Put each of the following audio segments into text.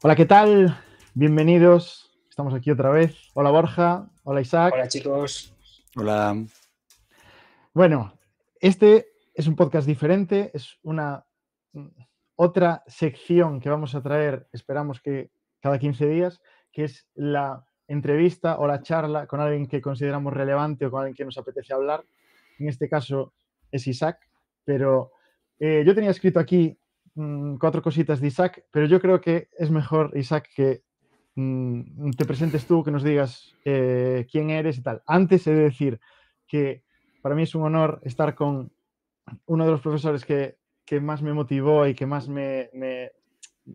Hola, ¿qué tal? Bienvenidos. Estamos aquí otra vez. Hola, Borja. Hola, Isaac. Hola chicos. Hola. Bueno, este es un podcast diferente. Es una otra sección que vamos a traer, esperamos que cada 15 días, que es la entrevista o la charla con alguien que consideramos relevante o con alguien que nos apetece hablar. En este caso es Isaac, pero yo tenía escrito aquí 4 cositas de Isaac, pero yo creo que es mejor, Isaac, que te presentes tú, que nos digas quién eres y tal. Antes he de decir que para mí es un honor estar con uno de los profesores que más me motivó y que más me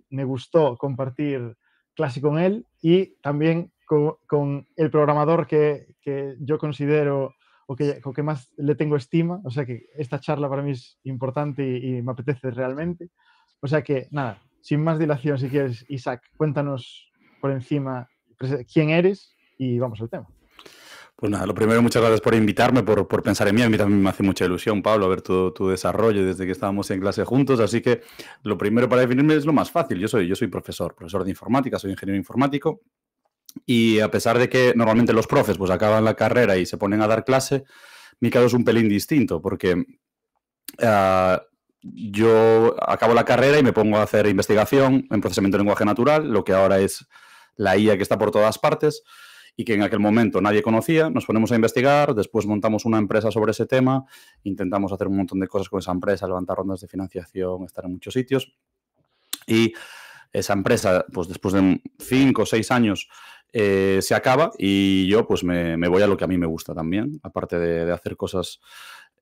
gustó compartir clase con él, y también con el programador que yo considero o que más le tengo estima. O sea que esta charla para mí es importante y me apetece realmente. O sea que nada, sin más dilación, si quieres, Isaac, cuéntanos por encima quién eres y vamos al tema. Pues nada, lo primero, muchas gracias por invitarme, por pensar en mí. A mí también me hace mucha ilusión, Pablo, ver tu desarrollo desde que estábamos en clase juntos. Así que lo primero para definirme es lo más fácil. Yo soy profesor de informática, soy ingeniero informático. Y a pesar de que normalmente los profes pues acaban la carrera y se ponen a dar clase, mi caso es un pelín distinto porque yo acabo la carrera y me pongo a hacer investigación en procesamiento de lenguaje natural, lo que ahora es la IA que está por todas partes y que en aquel momento nadie conocía. Nos ponemos a investigar, después montamos una empresa sobre ese tema, intentamos hacer un montón de cosas con esa empresa, levantar rondas de financiación, estar en muchos sitios. Y esa empresa, pues después de 5 o 6 años, se acaba y yo pues me voy a lo que a mí me gusta también. Aparte de hacer cosas,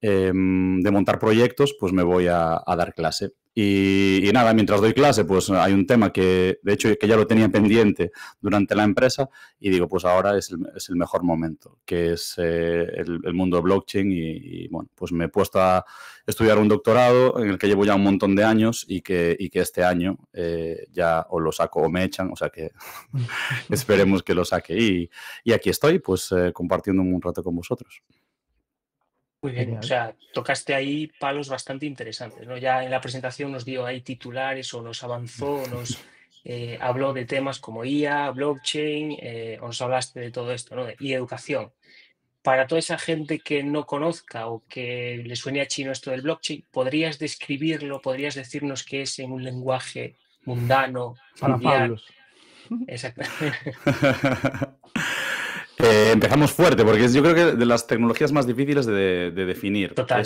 de montar proyectos, pues me voy a dar clase. Y nada, mientras doy clase, pues hay un tema que, de hecho, que ya lo tenía pendiente durante la empresa y digo, pues ahora es el mejor momento, que es el mundo de blockchain y, bueno, pues me he puesto a estudiar un doctorado en el que llevo ya un montón de años y que este año ya o lo saco o me echan, o sea que esperemos que lo saque. Y aquí estoy, pues compartiendo un rato con vosotros. Muy bien, o Genial. sea, tocaste ahí palos bastante interesantes, ¿no? Ya en la presentación nos dio ahí titulares o nos avanzó, nos habló de temas como IA, blockchain, o nos hablaste de todo esto, ¿no? Y educación. Para toda esa gente que no conozca o que le suene a chino esto del blockchain, ¿podrías describirlo, podrías decirnos qué es en un lenguaje mundano, Para familiar? Pablos. Exactamente. Empezamos fuerte, porque yo creo que de las tecnologías más difíciles de definir. Total.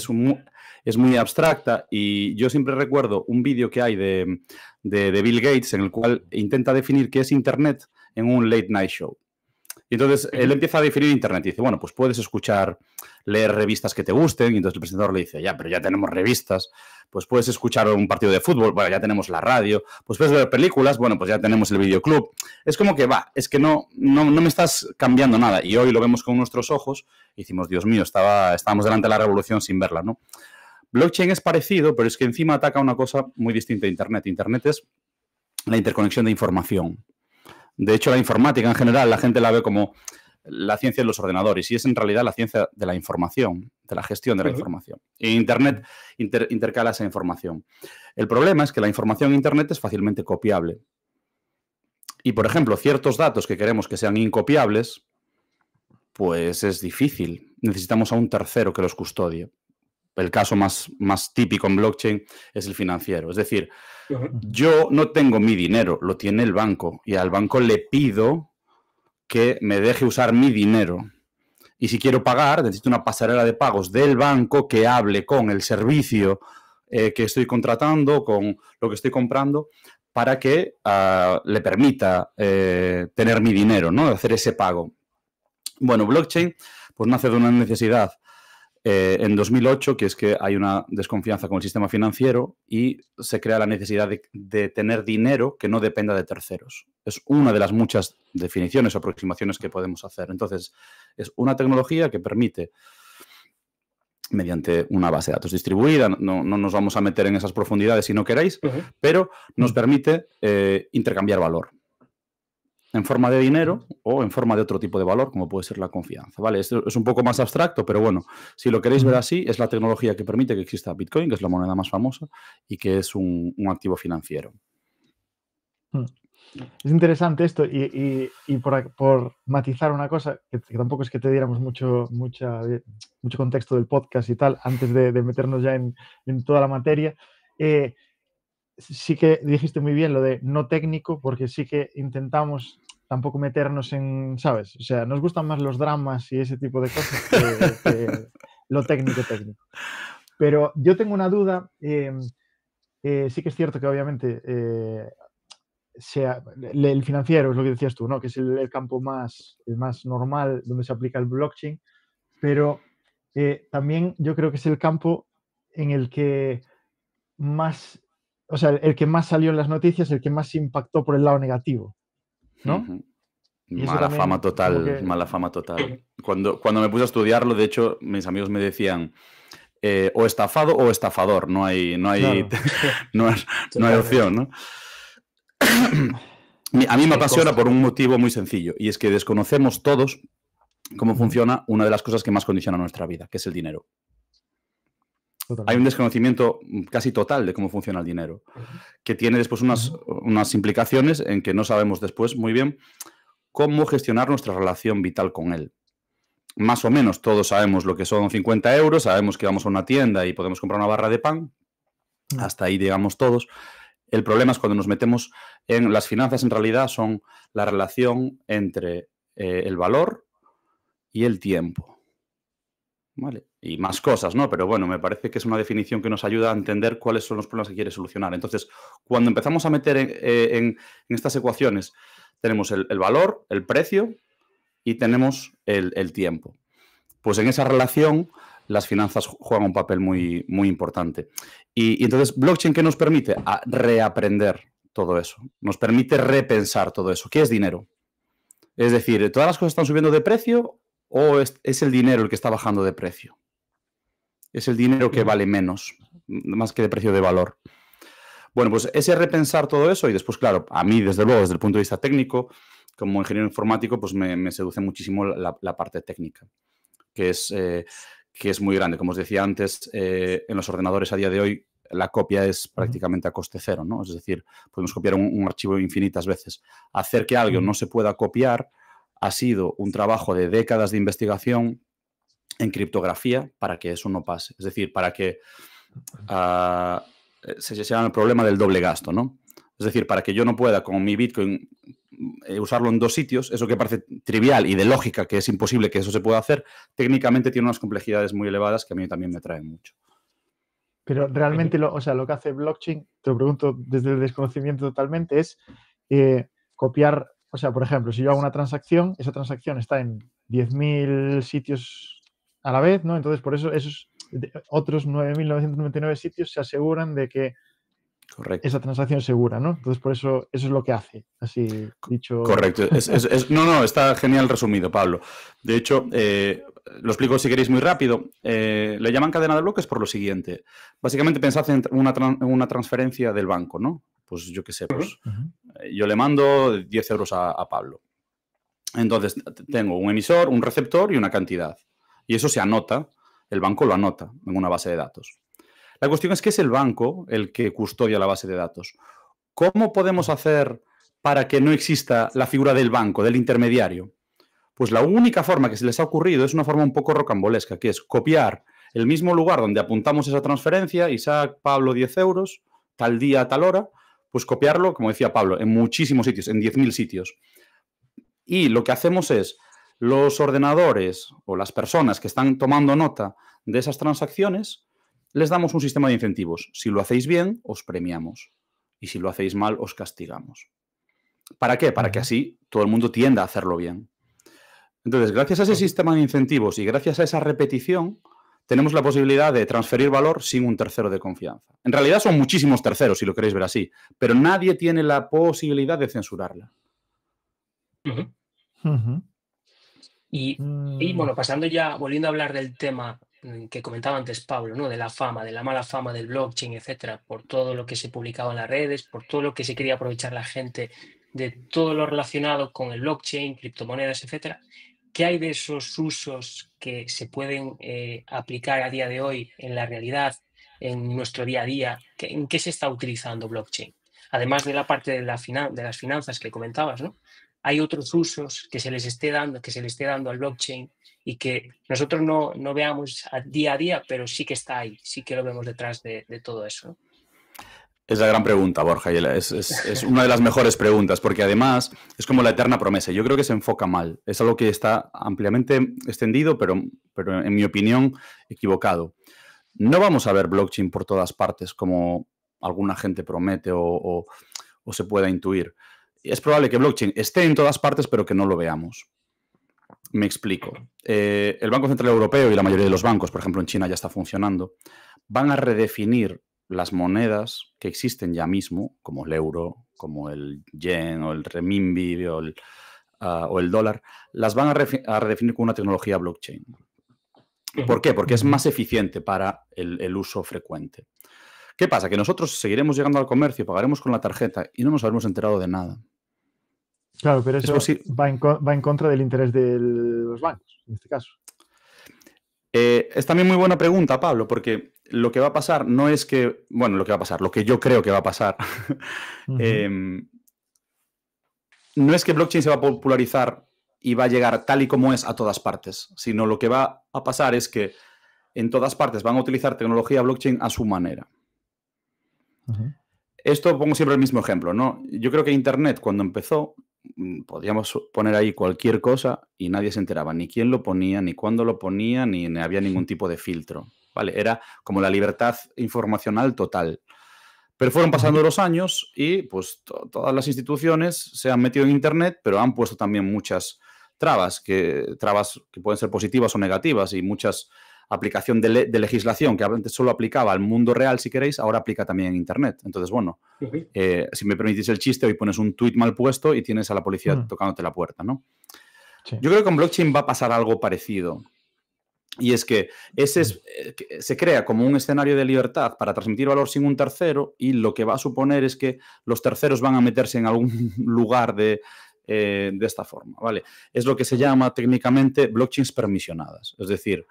Es muy abstracta y yo siempre recuerdo un vídeo que hay de Bill Gates en el cual intenta definir qué es Internet en un late night show. Y entonces él empieza a definir Internet y dice, bueno, pues puedes escuchar, leer revistas que te gusten. Y entonces el presentador le dice, ya, pero ya tenemos revistas. Pues puedes escuchar un partido de fútbol, bueno, ya tenemos la radio. Pues puedes ver películas, bueno, pues ya tenemos el videoclub. Es como que es que no me estás cambiando nada. Y hoy lo vemos con nuestros ojos y decimos, Dios mío, estábamos delante de la revolución sin verla, ¿no? Blockchain es parecido, pero es que encima ataca una cosa muy distinta a Internet. Internet es la interconexión de información. De hecho, la informática en general, la gente la ve como la ciencia de los ordenadores y es en realidad la ciencia de la información, de la gestión de la información. Y Internet intercala esa información. El problema es que la información en Internet es fácilmente copiable. Y, por ejemplo, ciertos datos que queremos que sean incopiables, pues es difícil. Necesitamos a un tercero que los custodie. El caso más típico en blockchain es el financiero. Es decir, yo no tengo mi dinero, lo tiene el banco. Y al banco le pido que me deje usar mi dinero. Y si quiero pagar, necesito una pasarela de pagos del banco que hable con el servicio que estoy contratando, con lo que estoy comprando, para que le permita tener mi dinero, ¿no? Hacer ese pago. Bueno, blockchain pues nace de una necesidad en 2008, que es que hay una desconfianza con el sistema financiero y se crea la necesidad de tener dinero que no dependa de terceros. Es una de las muchas definiciones o aproximaciones que podemos hacer. Entonces, es una tecnología que permite, mediante una base de datos distribuida, no nos vamos a meter en esas profundidades si no queréis, pero nos permite intercambiar valor en forma de dinero o en forma de otro tipo de valor, como puede ser la confianza, ¿vale? Esto es un poco más abstracto, pero bueno, si lo queréis ver así, es la tecnología que permite que exista Bitcoin, que es la moneda más famosa y que es un activo financiero. Es interesante esto y por matizar una cosa, que tampoco es que te diéramos mucho contexto del podcast y tal, antes de meternos ya en toda la materia. Sí que dijiste muy bien lo de no técnico, porque sí que intentamos tampoco meternos en, ¿sabes? O sea, nos gustan más los dramas y ese tipo de cosas que lo técnico. Pero yo tengo una duda. Sí que es cierto que obviamente el financiero es lo que decías tú, ¿no? Que es el campo el más normal donde se aplica el blockchain, pero también yo creo que es el campo en el que más, o sea, el que más salió en las noticias, el que más impactó por el lado negativo, ¿no? Y eso Mala fama también como total, que... mala fama total. Cuando me puse a estudiarlo, de hecho, mis amigos me decían o estafado o estafador, no hay, Claro. no hay opción, ¿no? A mí me apasiona por un motivo muy sencillo, y es que desconocemos todos cómo funciona una de las cosas que más condiciona nuestra vida, que es el dinero. Totalmente. Hay un desconocimiento casi total de cómo funciona el dinero, que tiene después unas implicaciones en que no sabemos después muy bien cómo gestionar nuestra relación vital con él. Más o menos todos sabemos lo que son 50 euros, sabemos que vamos a una tienda y podemos comprar una barra de pan, hasta ahí llegamos todos. El problema es cuando nos metemos en las finanzas, en realidad son la relación entre el valor y el tiempo. ¿Vale? Y más cosas, ¿no? Pero bueno, me parece que es una definición que nos ayuda a entender cuáles son los problemas que quiere solucionar. Entonces, cuando empezamos a meter en estas ecuaciones, tenemos el valor, el precio y tenemos el tiempo. Pues en esa relación las finanzas juegan un papel muy, muy importante. Y entonces, blockchain, ¿qué nos permite? A reaprender todo eso. Nos permite repensar todo eso. ¿Qué es dinero? Es decir, ¿todas las cosas están subiendo de precio o es el dinero el que está bajando de precio? Es el dinero que vale menos, más que de precio de valor. Bueno, pues ese repensar todo eso y después, claro, a mí, desde luego, desde el punto de vista técnico, como ingeniero informático, pues me seduce muchísimo la parte técnica, que es muy grande. Como os decía antes, en los ordenadores a día de hoy la copia es prácticamente a coste cero, ¿no? Es decir, podemos copiar un archivo infinitas veces. Hacer que algo no se pueda copiar ha sido un trabajo de décadas de investigación en criptografía para que eso no pase. Es decir, para que se llama el problema del doble gasto, ¿no? Es decir, para que yo no pueda con mi Bitcoin usarlo en dos sitios, eso que parece trivial y de lógica, que es imposible que eso se pueda hacer, técnicamente tiene unas complejidades muy elevadas que a mí también me traen mucho. Pero realmente, lo que hace blockchain, te lo pregunto desde el desconocimiento totalmente, es copiar, o sea, por ejemplo, si yo hago una transacción, esa transacción está en 10.000 sitios a la vez, ¿no? Entonces, por eso esos otros 9.999 sitios se aseguran de que Correcto. esa transacción es segura, ¿no? Entonces, por eso es lo que hace, así dicho. Correcto. No, está genial resumido, Pablo. De hecho, lo explico si queréis muy rápido. Le llaman cadena de bloques por lo siguiente. Básicamente pensad en una transferencia del banco, ¿no? Pues yo qué sé, pues yo le mando 10 euros a Pablo. Entonces, tengo un emisor, un receptor y una cantidad. Y eso se anota, el banco lo anota en una base de datos. La cuestión es que es el banco el que custodia la base de datos. ¿Cómo podemos hacer para que no exista la figura del banco, del intermediario? Pues la única forma que se les ha ocurrido es una forma un poco rocambolesca, que es copiar el mismo lugar donde apuntamos esa transferencia, Isaac, Pablo, 10 euros, tal día, tal hora, pues copiarlo, como decía Pablo, en muchísimos sitios, en 10.000 sitios. Y lo que hacemos es, los ordenadores o las personas que están tomando nota de esas transacciones, les damos un sistema de incentivos. Si lo hacéis bien, os premiamos. Y si lo hacéis mal, os castigamos. ¿Para qué? Para que así todo el mundo tienda a hacerlo bien. Entonces, gracias a ese sistema de incentivos y gracias a esa repetición, tenemos la posibilidad de transferir valor sin un tercero de confianza. En realidad son muchísimos terceros, si lo queréis ver así, pero nadie tiene la posibilidad de censurarla. Y bueno, pasando ya, volviendo a hablar del tema que comentaba antes Pablo, ¿no? De la fama, de la mala fama del blockchain, etcétera, por todo lo que se publicaba en las redes, por todo lo que se quería aprovechar la gente de todo lo relacionado con el blockchain, criptomonedas, etcétera. ¿Qué hay de esos usos que se pueden aplicar a día de hoy en la realidad, en nuestro día a día? ¿En qué se está utilizando blockchain? además de la parte de las finanzas que comentabas, ¿no? Hay otros usos que se les esté dando al blockchain y que nosotros no veamos día a día, pero sí que está ahí, sí que lo vemos detrás de todo eso, ¿no? Es la gran pregunta, Borja, y es una de las mejores preguntas, porque además es como la eterna promesa. Yo creo que se enfoca mal. Es algo que está ampliamente extendido, pero en mi opinión, equivocado. No vamos a ver blockchain por todas partes, como alguna gente promete o se pueda intuir. Es probable que blockchain esté en todas partes, pero que no lo veamos. Me explico. El Banco Central Europeo y la mayoría de los bancos, por ejemplo en China ya está funcionando, van a redefinir las monedas que existen ya mismo, como el euro, como el yen o el renminbi o el dólar, las van a redefinir con una tecnología blockchain. ¿Por qué? Porque es más eficiente para el uso frecuente. ¿Qué pasa? Que nosotros seguiremos llegando al comercio, pagaremos con la tarjeta y no nos habremos enterado de nada. Claro, pero eso va en contra del interés de los bancos, en este caso. Es también muy buena pregunta, Pablo, porque lo que va a pasar no es que... Bueno, lo que va a pasar, lo que yo creo que va a pasar, no es que blockchain se va a popularizar y va a llegar tal y como es a todas partes, sino lo que va a pasar es que en todas partes van a utilizar tecnología blockchain a su manera. Esto pongo siempre el mismo ejemplo, ¿no? Yo creo que Internet, cuando empezó, podíamos poner ahí cualquier cosa y nadie se enteraba, ni quién lo ponía, ni cuándo lo ponía, ni había ningún tipo de filtro, ¿vale? Era como la libertad informacional total. Pero fueron pasando los años y pues todas las instituciones se han metido en Internet, pero han puesto también muchas trabas que pueden ser positivas o negativas y muchas aplicación de legislación que antes solo aplicaba al mundo real, si queréis, ahora aplica también en Internet. Entonces, bueno, si me permitís el chiste, hoy pones un tuit mal puesto y tienes a la policía tocándote la puerta, ¿no? Sí. Yo creo que con blockchain va a pasar algo parecido. Y es que se crea como un escenario de libertad para transmitir valor sin un tercero y lo que va a suponer es que los terceros van a meterse en algún lugar de esta forma, ¿vale? Es lo que se llama técnicamente blockchains permisionadas. Es decir,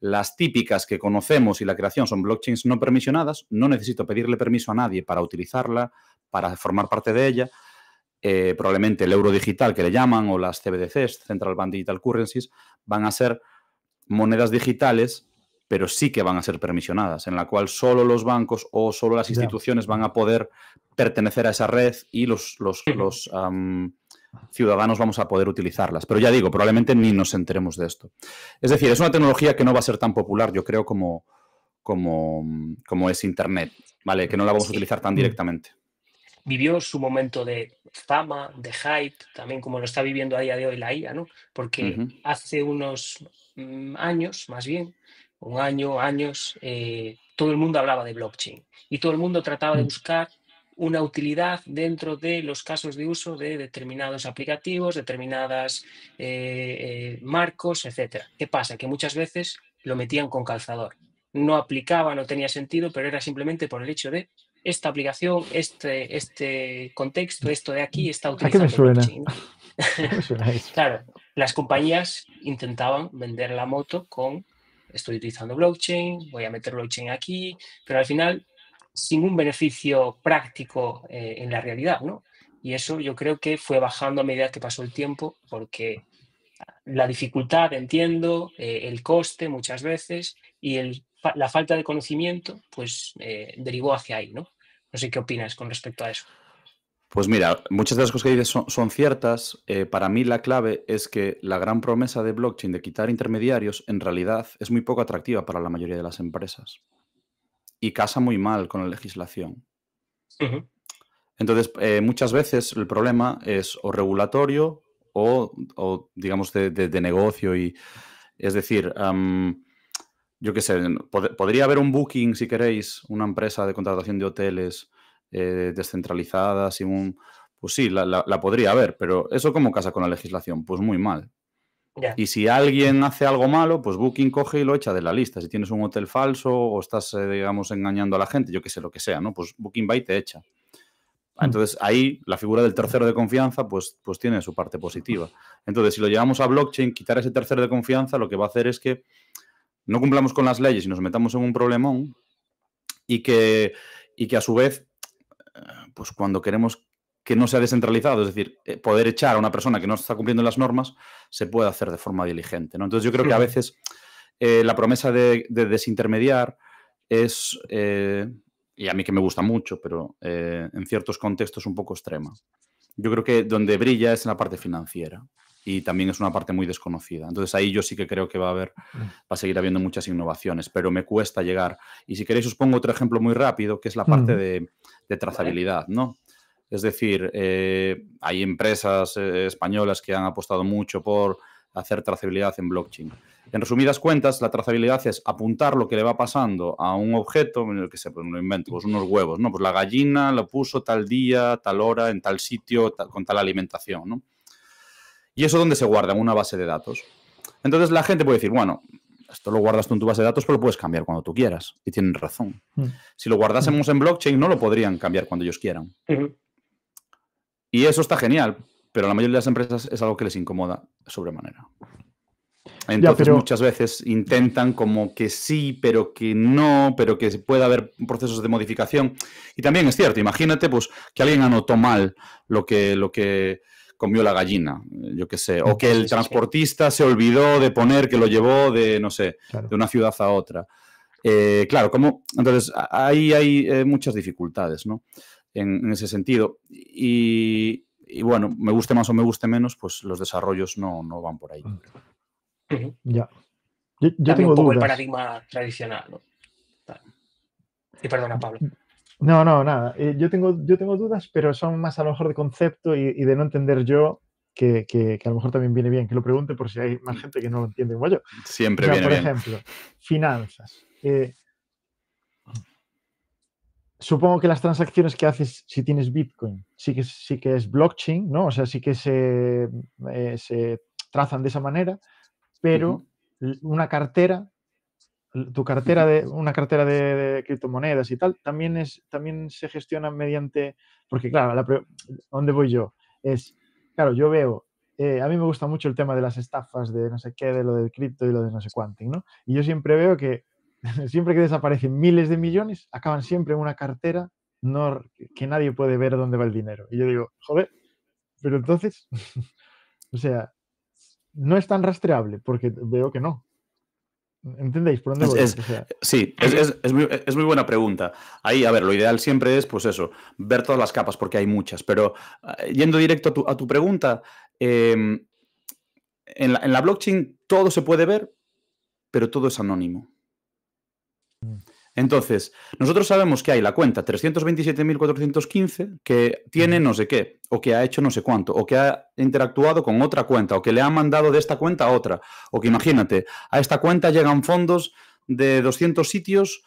las típicas que conocemos y la creación son blockchains no permisionadas. No necesito pedirle permiso a nadie para utilizarla, para formar parte de ella. Probablemente el euro digital que le llaman o las CBDCs, Central Bank Digital Currencies, van a ser monedas digitales, pero sí que van a ser permisionadas, en la cual solo los bancos o solo las instituciones van a poder pertenecer a esa red y los ciudadanos vamos a poder utilizarlas. Pero ya digo, probablemente ni nos enteremos de esto. Es decir, es una tecnología que no va a ser tan popular, yo creo, como es Internet, ¿vale? Que no la vamos a utilizar tan directamente. Vivió su momento de fama, de hype, también como lo está viviendo a día de hoy la IA, ¿no? Porque hace unos años, más bien, años, todo el mundo hablaba de blockchain y todo el mundo trataba de buscar una utilidad dentro de los casos de uso de determinados aplicativos, determinadas marcos, etcétera. ¿Qué pasa? Que muchas veces lo metían con calzador. No aplicaba, no tenía sentido, pero era simplemente por el hecho de esta aplicación, este contexto, esto de aquí está utilizando blockchain. Claro, las compañías intentaban vender la moto con estoy utilizando blockchain, voy a meter blockchain aquí, pero al final sin un beneficio práctico en la realidad, ¿no? Y eso yo creo que fue bajando a medida que pasó el tiempo, porque la dificultad, entiendo, el coste muchas veces y la falta de conocimiento, pues derivó hacia ahí, ¿no? No sé qué opinas con respecto a eso. Pues mira, muchas de las cosas que dices son ciertas. Para mí la clave es que la gran promesa de blockchain de quitar intermediarios en realidad es muy poco atractiva para la mayoría de las empresas y casa muy mal con la legislación. Entonces, muchas veces el problema es o regulatorio o digamos, de negocio. Y es decir, yo qué sé, podría haber un Booking, si queréis, una empresa de contratación de hoteles descentralizada, pues sí, la podría haber, pero ¿eso cómo casa con la legislación? Pues muy mal. Yeah. Y si alguien hace algo malo, pues Booking coge y lo echa de la lista. Si tienes un hotel falso o estás, digamos, engañando a la gente, yo qué sé, lo que sea, ¿no? Pues Booking va y te echa. Entonces, ahí la figura del tercero de confianza pues tiene su parte positiva. Entonces, si lo llevamos a blockchain, quitar ese tercero de confianza lo que va a hacer es que no cumplamos con las leyes y nos metamos en un problemón y que a su vez pues cuando queremos que no sea descentralizado, es decir, poder echar a una persona que no está cumpliendo las normas, se puede hacer de forma diligente, ¿no? Entonces yo creo que a veces la promesa de desintermediar es, y a mí que me gusta mucho, pero en ciertos contextos un poco extrema. Yo creo que donde brilla es en la parte financiera y también es una parte muy desconocida. Entonces ahí yo sí que creo que va a seguir habiendo muchas innovaciones, pero me cuesta llegar. Y si queréis os pongo otro ejemplo muy rápido, que es la parte de trazabilidad, ¿no? Es decir, hay empresas españolas que han apostado mucho por hacer trazabilidad en blockchain. En resumidas cuentas, la trazabilidad es apuntar lo que le va pasando a un objeto, que sé, pues me lo invento, pues unos huevos, ¿no? Pues la gallina lo puso tal día, tal hora, en tal sitio, con tal alimentación, ¿no? Y eso donde se guarda en una base de datos. Entonces la gente puede decir, bueno, esto lo guardas tú en tu base de datos, pero lo puedes cambiar cuando tú quieras. Y tienen razón. Si lo guardásemos en blockchain, no lo podrían cambiar cuando ellos quieran. Y eso está genial, pero a la mayoría de las empresas es algo que les incomoda sobremanera. Entonces muchas veces intentan como que sí, pero que no, pero que pueda haber procesos de modificación. Y también es cierto, imagínate pues que alguien anotó mal lo que comió la gallina, yo qué sé, o que el transportista se olvidó de poner que lo llevó de, no sé, de una ciudad a otra. Claro, entonces ahí hay muchas dificultades, ¿no? En ese sentido. Y bueno, me guste más o me guste menos, pues los desarrollos no van por ahí. Ya. Yo tengo un poco dudas. El paradigma tradicional, ¿no? Y perdona, Pablo. No, nada. Yo tengo dudas, pero son más a lo mejor de concepto y de no entender yo, que a lo mejor también viene bien que lo pregunte por si hay más gente que no lo entiende como yo. Siempre viene bien. Por ejemplo, finanzas. Supongo que las transacciones que haces si tienes Bitcoin sí que es blockchain, ¿no? O sea, sí que se trazan de esa manera, pero una cartera, una cartera de criptomonedas y tal, también se gestiona mediante, porque claro, ¿a dónde voy yo? Claro, yo veo, a mí me gusta mucho el tema de las estafas, de no sé qué, de lo del cripto y lo de no sé cuánto, ¿no? Y yo siempre veo que siempre que desaparecen miles de millones, acaban siempre en una cartera que nadie puede ver dónde va el dinero. Y yo digo, joder, pero entonces, o sea, no es tan rastreable porque veo que no. ¿Entendéis por dónde voy? Sí, es muy buena pregunta. Ahí, a ver, lo ideal siempre es, pues eso, ver todas las capas porque hay muchas. Pero yendo directo a tu pregunta, en la blockchain todo se puede ver, pero todo es anónimo. Entonces, nosotros sabemos que hay la cuenta 327.415 que tiene no sé qué, o que ha hecho no sé cuánto, o que ha interactuado con otra cuenta, o que le ha mandado de esta cuenta a otra, o que imagínate, a esta cuenta llegan fondos de 200 sitios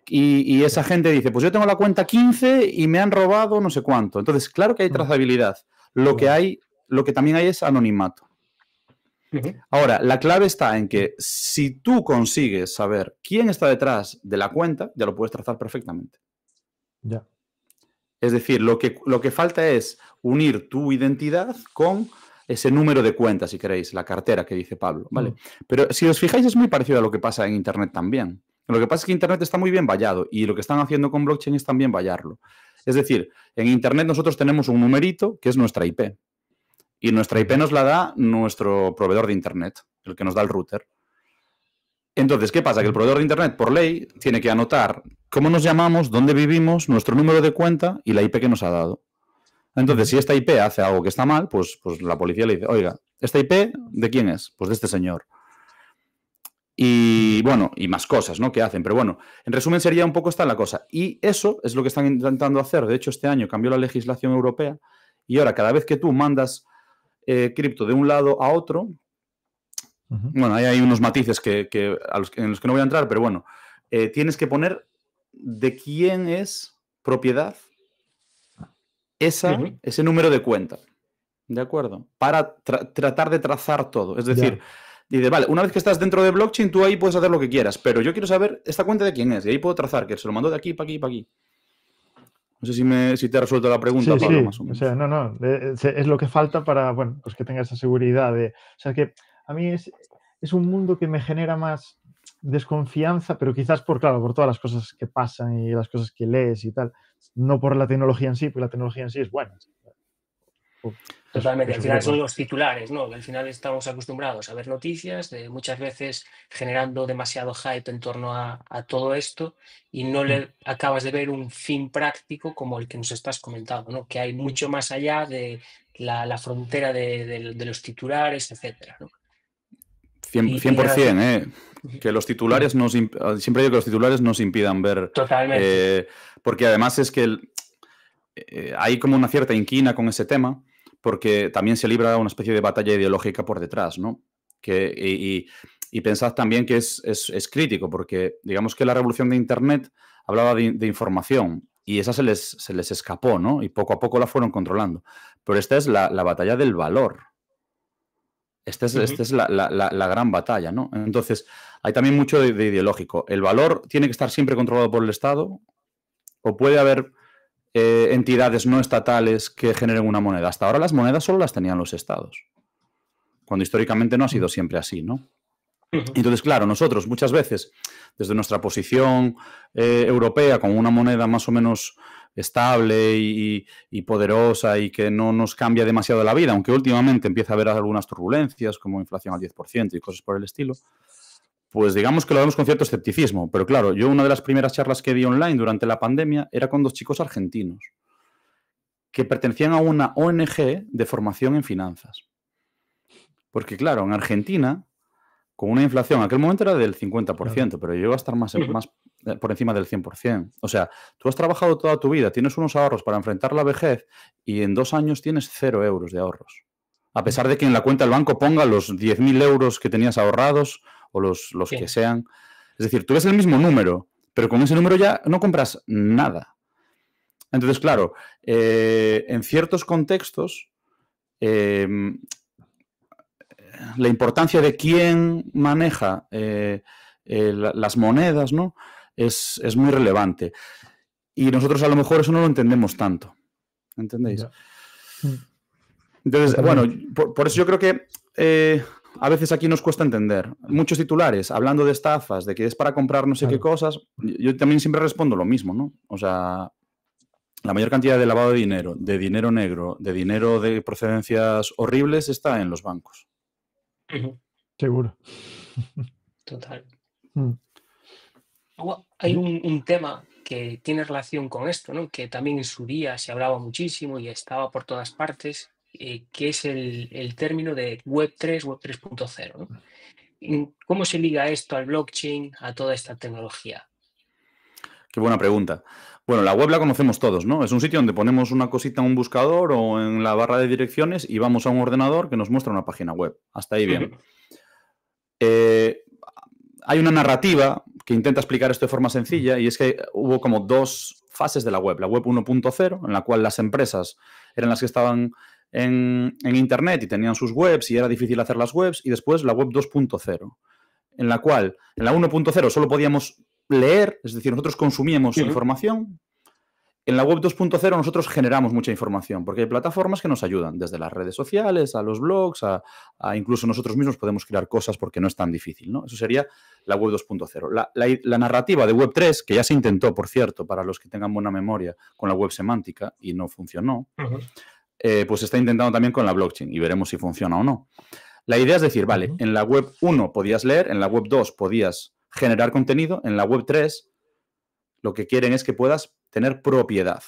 y esa gente dice, pues yo tengo la cuenta 15 y me han robado no sé cuánto. Entonces, claro que hay trazabilidad. Lo que también hay es anonimato. Ahora, la clave está en que si tú consigues saber quién está detrás de la cuenta, ya lo puedes trazar perfectamente. Ya. Es decir, lo que falta es unir tu identidad con ese número de cuentas, si queréis, la cartera que dice Pablo, ¿vale? Pero si os fijáis, es muy parecido a lo que pasa en Internet también. Lo que pasa es que Internet está muy bien vallado y lo que están haciendo con blockchain es también vallarlo. Es decir, en Internet nosotros tenemos un numerito que es nuestra IP. Y nuestra IP nos la da nuestro proveedor de Internet, el que nos da el router. Entonces, ¿qué pasa? Que el proveedor de Internet, por ley, tiene que anotar cómo nos llamamos, dónde vivimos, nuestro número de cuenta y la IP que nos ha dado. Entonces, si esta IP hace algo que está mal, pues la policía le dice, oiga, ¿esta IP de quién es? Pues de este señor. Y bueno, y más cosas, ¿no? Que hacen. Pero bueno, en resumen sería un poco esta la cosa. Y eso es lo que están intentando hacer. De hecho, este año cambió la legislación europea y ahora cada vez que tú mandas cripto de un lado a otro, bueno, ahí hay unos matices en los que no voy a entrar, pero bueno, tienes que poner de quién es propiedad ese número de cuenta, ¿de acuerdo? Para tratar de trazar todo, es decir, dice, vale, una vez que estás dentro de blockchain, tú ahí puedes hacer lo que quieras, pero yo quiero saber esta cuenta de quién es, y ahí puedo trazar que se lo mandó de aquí para aquí para aquí. No sé si te ha resuelto la pregunta, sí, Pablo, más o menos. O sea, no, es lo que falta para, bueno, pues que tenga esa seguridad. O sea, que a mí es un mundo que me genera más, desconfianza, pero quizás claro, por todas las cosas que pasan y las cosas que lees y tal, no por la tecnología en sí, porque la tecnología en sí es buena. Totalmente, al final son los titulares, ¿no? Al final estamos acostumbrados a ver noticias, muchas veces generando demasiado hype en torno a todo esto y no le acabas de ver un fin práctico como el que nos estás comentando, ¿no? Que hay mucho más allá de la frontera de los titulares, etcétera, ¿no? 100%, que los titulares siempre digo que los titulares nos impidan ver. Totalmente. Porque además es que hay como una cierta inquina con ese tema, porque también se libra una especie de batalla ideológica por detrás, ¿no? Y pensad también que es crítico, porque digamos que la revolución de Internet hablaba de información y esa se les escapó, ¿no? Y poco a poco la fueron controlando. Pero esta es la batalla del valor. Esta es la gran batalla, ¿no? Entonces, hay también mucho de ideológico. ¿El valor tiene que estar siempre controlado por el Estado? ¿O puede haber entidades no estatales que generen una moneda? Hasta ahora las monedas solo las tenían los estados, cuando históricamente no ha sido siempre así, ¿no? Entonces, claro, nosotros muchas veces, desde nuestra posición europea, con una moneda más o menos estable y poderosa y que no nos cambia demasiado la vida, aunque últimamente empieza a haber algunas turbulencias, como inflación al 10% y cosas por el estilo, pues digamos que lo vemos con cierto escepticismo. Pero claro, yo una de las primeras charlas que di online durante la pandemia era con 2 chicos argentinos que pertenecían a una ONG de formación en finanzas. Porque claro, en Argentina, con una inflación, en aquel momento era del 50%, pero llegó a estar más por encima del 100%. O sea, tú has trabajado toda tu vida, tienes unos ahorros para enfrentar la vejez y en 2 años tienes 0 euros de ahorros. A pesar de que en la cuenta del banco ponga los 10.000 euros que tenías ahorrados o los que sean. Es decir, tú ves el mismo número, pero con ese número ya no compras nada. Entonces, claro, en ciertos contextos, la importancia de quién maneja las monedas, ¿no? es muy relevante. Y nosotros a lo mejor eso no lo entendemos tanto. ¿Entendéis? Entonces, bueno, por eso yo creo que a veces aquí nos cuesta entender. Muchos titulares hablando de estafas, de que es para comprar no sé qué cosas. Yo también siempre respondo lo mismo, ¿no? O sea, la mayor cantidad de lavado de dinero negro, de dinero de procedencias horribles está en los bancos. Seguro. Total. Hay un tema que tiene relación con esto, ¿no? Que también en su día se hablaba muchísimo y estaba por todas partes, que es el término de Web3, Web 3.0, ¿no? ¿Cómo se liga esto al blockchain, a toda esta tecnología? Qué buena pregunta. Bueno, la web la conocemos todos, ¿no? Es un sitio donde ponemos una cosita en un buscador o en la barra de direcciones y vamos a un ordenador que nos muestra una página web. Hasta ahí bien. Hay una narrativa que intenta explicar esto de forma sencilla y es que hubo como 2 fases de la web. La web 1.0, en la cual las empresas eran las que estaban en Internet y tenían sus webs y era difícil hacer las webs. Y después la web 2.0, en la cual en la 1.0 solo podíamos leer, es decir, nosotros consumíamos información. En la web 2.0 nosotros generamos mucha información porque hay plataformas que nos ayudan, desde las redes sociales, a los blogs, a incluso nosotros mismos podemos crear cosas porque no es tan difícil, ¿no? Eso sería la web 2.0. La narrativa de web 3, que ya se intentó, por cierto, para los que tengan buena memoria, con la web semántica y no funcionó, pues se está intentando también con la blockchain y veremos si funciona o no. La idea es decir, vale, en la web 1 podías leer, en la web 2 podías generar contenido, en la web 3 lo que quieren es que puedas tener propiedad.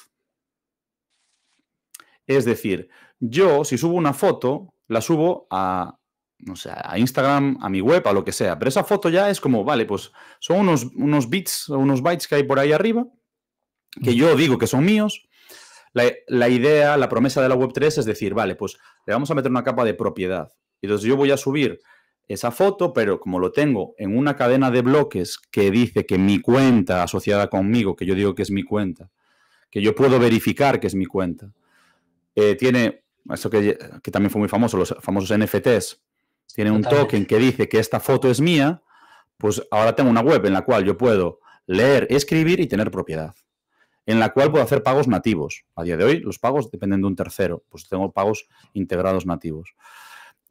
Es decir, yo si subo una foto, la subo a, no sé, a Instagram, a mi web, a lo que sea. Pero esa foto ya es como, vale, pues son unos bits o unos bytes que hay por ahí arriba, que yo digo que son míos. La idea, la promesa de la Web3 es decir, vale, pues le vamos a meter una capa de propiedad. Entonces yo voy a subir esa foto, pero como lo tengo en una cadena de bloques que dice que mi cuenta asociada conmigo, que yo digo que es mi cuenta, que yo puedo verificar que es mi cuenta, tiene, eso que también fue muy famoso, los famosos NFTs, tiene un token que dice que esta foto es mía, pues ahora tengo una web en la cual yo puedo leer, escribir y tener propiedad, en la cual puedo hacer pagos nativos. A día de hoy los pagos dependen de un tercero, pues tengo pagos integrados nativos.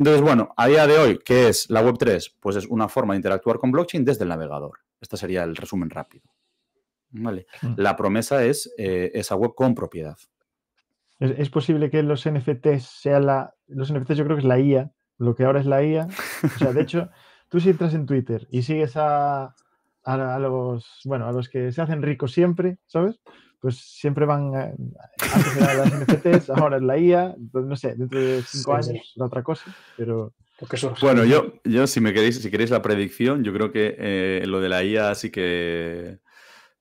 Entonces, bueno, a día de hoy, ¿qué es la Web3? Pues es una forma de interactuar con blockchain desde el navegador. Este sería el resumen rápido. ¿Vale? La promesa es esa web con propiedad. ¿Es posible que los NFTs sean los NFTs yo creo que es la IA, lo que ahora es la IA? O sea, de hecho, tú si entras en Twitter y sigues a los que se hacen ricos siempre, ¿sabes? Pues siempre van, antes eran las NFTs, ahora es la IA, pues no sé, dentro de 5 años la otra cosa, pero... Bueno, yo si queréis la predicción, yo creo que lo de la IA sí que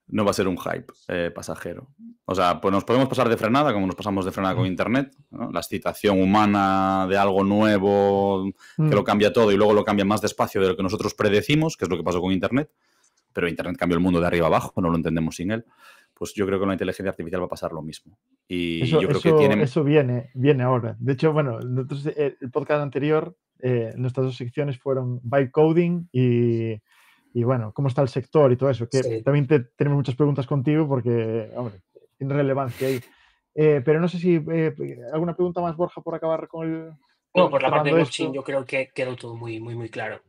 no va a ser un hype pasajero. O sea, pues nos podemos pasar de frenada, como nos pasamos de frenada con Internet, ¿no? La excitación humana de algo nuevo que lo cambia todo y luego lo cambia más despacio de lo que nosotros predecimos, que es lo que pasó con Internet. Pero Internet cambió el mundo de arriba abajo, no lo entendemos sin él. Pues yo creo que con la inteligencia artificial va a pasar lo mismo. Y yo creo que eso viene ahora. De hecho, bueno, nosotros, el podcast anterior, nuestras dos secciones fueron Vibe Coding y bueno, cómo está el sector y todo eso, que también tenemos muchas preguntas contigo porque, hombre, tiene relevancia ahí. Pero no sé si alguna pregunta más, Borja, por acabar con el... No, por la parte de blockchain yo creo que quedó todo muy, muy, muy claro.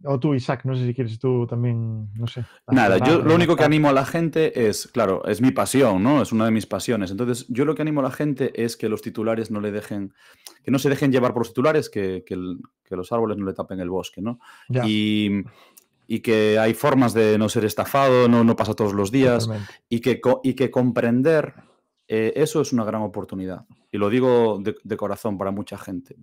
O tú, Isaac, no sé si quieres tú también, no sé. Nada, yo lo único que animo a la gente es, claro, es mi pasión, ¿no? Es una de mis pasiones. Entonces, yo lo que animo a la gente es que los titulares no se dejen llevar por los titulares, que los árboles no le tapen el bosque, ¿no? Y que hay formas de no ser estafado, no pasa todos los días, y que comprender eso es una gran oportunidad. Y lo digo de corazón para mucha gente.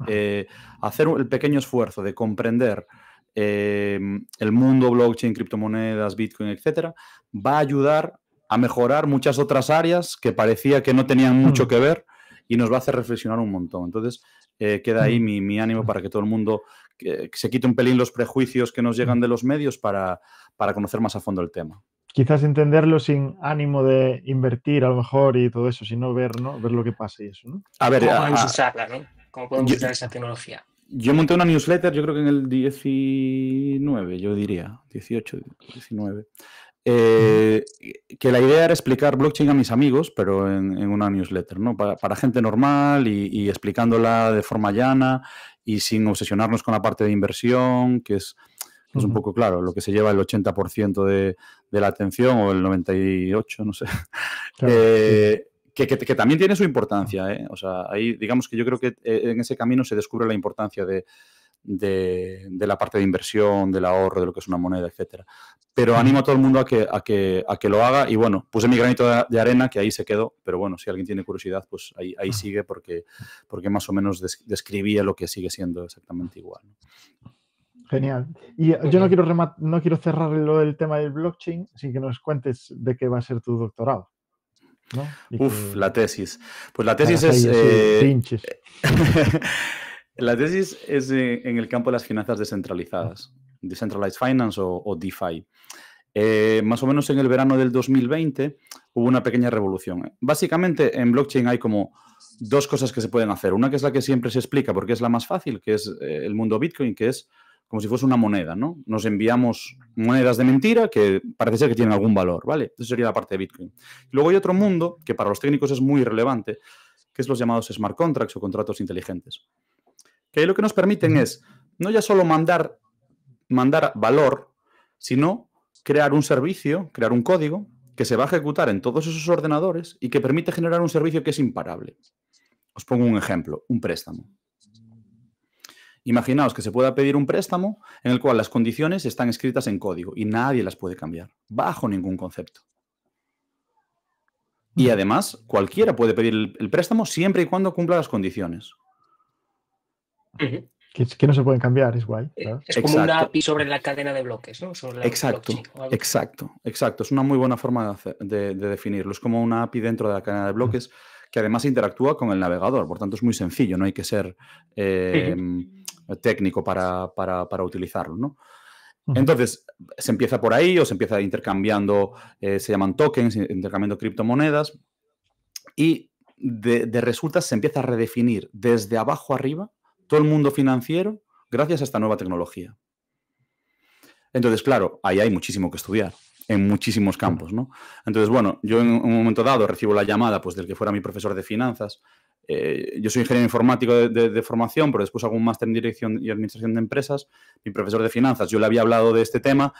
Hacer el pequeño esfuerzo de comprender el mundo blockchain, criptomonedas, Bitcoin, etcétera, va a ayudar a mejorar muchas otras áreas que parecía que no tenían mucho que ver y nos va a hacer reflexionar un montón. Entonces, queda ahí mi ánimo para que todo el mundo que se quite un pelín los prejuicios que nos llegan de los medios para conocer más a fondo el tema. Quizás entenderlo sin ánimo de invertir a lo mejor y todo eso, sino ver lo que pasa y eso, ¿no? A ver, ¿cómo podemos usarla, no? ¿Cómo podemos usar esa tecnología? Yo monté una newsletter, yo creo que en el 19, yo diría, 18, 19. Que la idea era explicar blockchain a mis amigos, pero en una newsletter, ¿no? Para gente normal y explicándola de forma llana y sin obsesionarnos con la parte de inversión, que es un poco claro, lo que se lleva el 80% de la atención o el 98%, no sé. Claro, que también tiene su importancia, ¿eh? O sea, ahí digamos que yo creo que en ese camino se descubre la importancia de la parte de inversión, del ahorro, de lo que es una moneda, etcétera. Pero animo a todo el mundo a que lo haga y bueno, puse mi granito de arena que ahí se quedó, pero bueno, si alguien tiene curiosidad, pues ahí sigue porque más o menos describía lo que sigue siendo exactamente igual. Genial. Y yo no quiero cerrar el tema del blockchain sin que nos cuentes de qué va a ser tu doctorado, ¿no? La tesis. Pues la tesis es... La tesis es en el campo de las finanzas descentralizadas, Decentralized Finance o DeFi. Más o menos en el verano del 2020 hubo una pequeña revolución. Básicamente en blockchain hay como dos cosas que se pueden hacer. Una que es la que siempre se explica porque es la más fácil, que es el mundo Bitcoin, que es como si fuese una moneda, ¿no? Nos enviamos monedas de mentira que parece ser que tienen algún valor, ¿vale? Eso sería la parte de Bitcoin. Luego hay otro mundo que para los técnicos es muy relevante, que es los llamados smart contracts o contratos inteligentes. Que ahí lo que nos permiten es no ya solo mandar valor, sino crear un servicio, crear un código que se va a ejecutar en todos esos ordenadores y que permite generar un servicio que es imparable. Os pongo un ejemplo, un préstamo. Imaginaos que se pueda pedir un préstamo en el cual las condiciones están escritas en código y nadie las puede cambiar, bajo ningún concepto. Y además, cualquiera puede pedir el préstamo siempre y cuando cumpla las condiciones. Que no se pueden cambiar, es guay. Claro. Es como una API sobre la cadena de bloques, ¿no? Sobre la Exacto. Es una muy buena forma de definirlo. Es como una API dentro de la cadena de bloques que además interactúa con el navegador. Por tanto, es muy sencillo. No hay que ser técnico para utilizarlo, ¿no? Entonces, se empieza por ahí o se empieza intercambiando, se llaman tokens, intercambiando criptomonedas y de resultas se empieza a redefinir desde abajo arriba todo el mundo financiero gracias a esta nueva tecnología. Entonces, claro, ahí hay muchísimo que estudiar en muchísimos campos, ¿no? Entonces, bueno, yo en un momento dado recibo la llamada pues, del que fuera mi profesor de finanzas yo soy ingeniero informático de formación, pero después hago un máster en Dirección y Administración de Empresas. Mi profesor de finanzas, yo le había hablado de este tema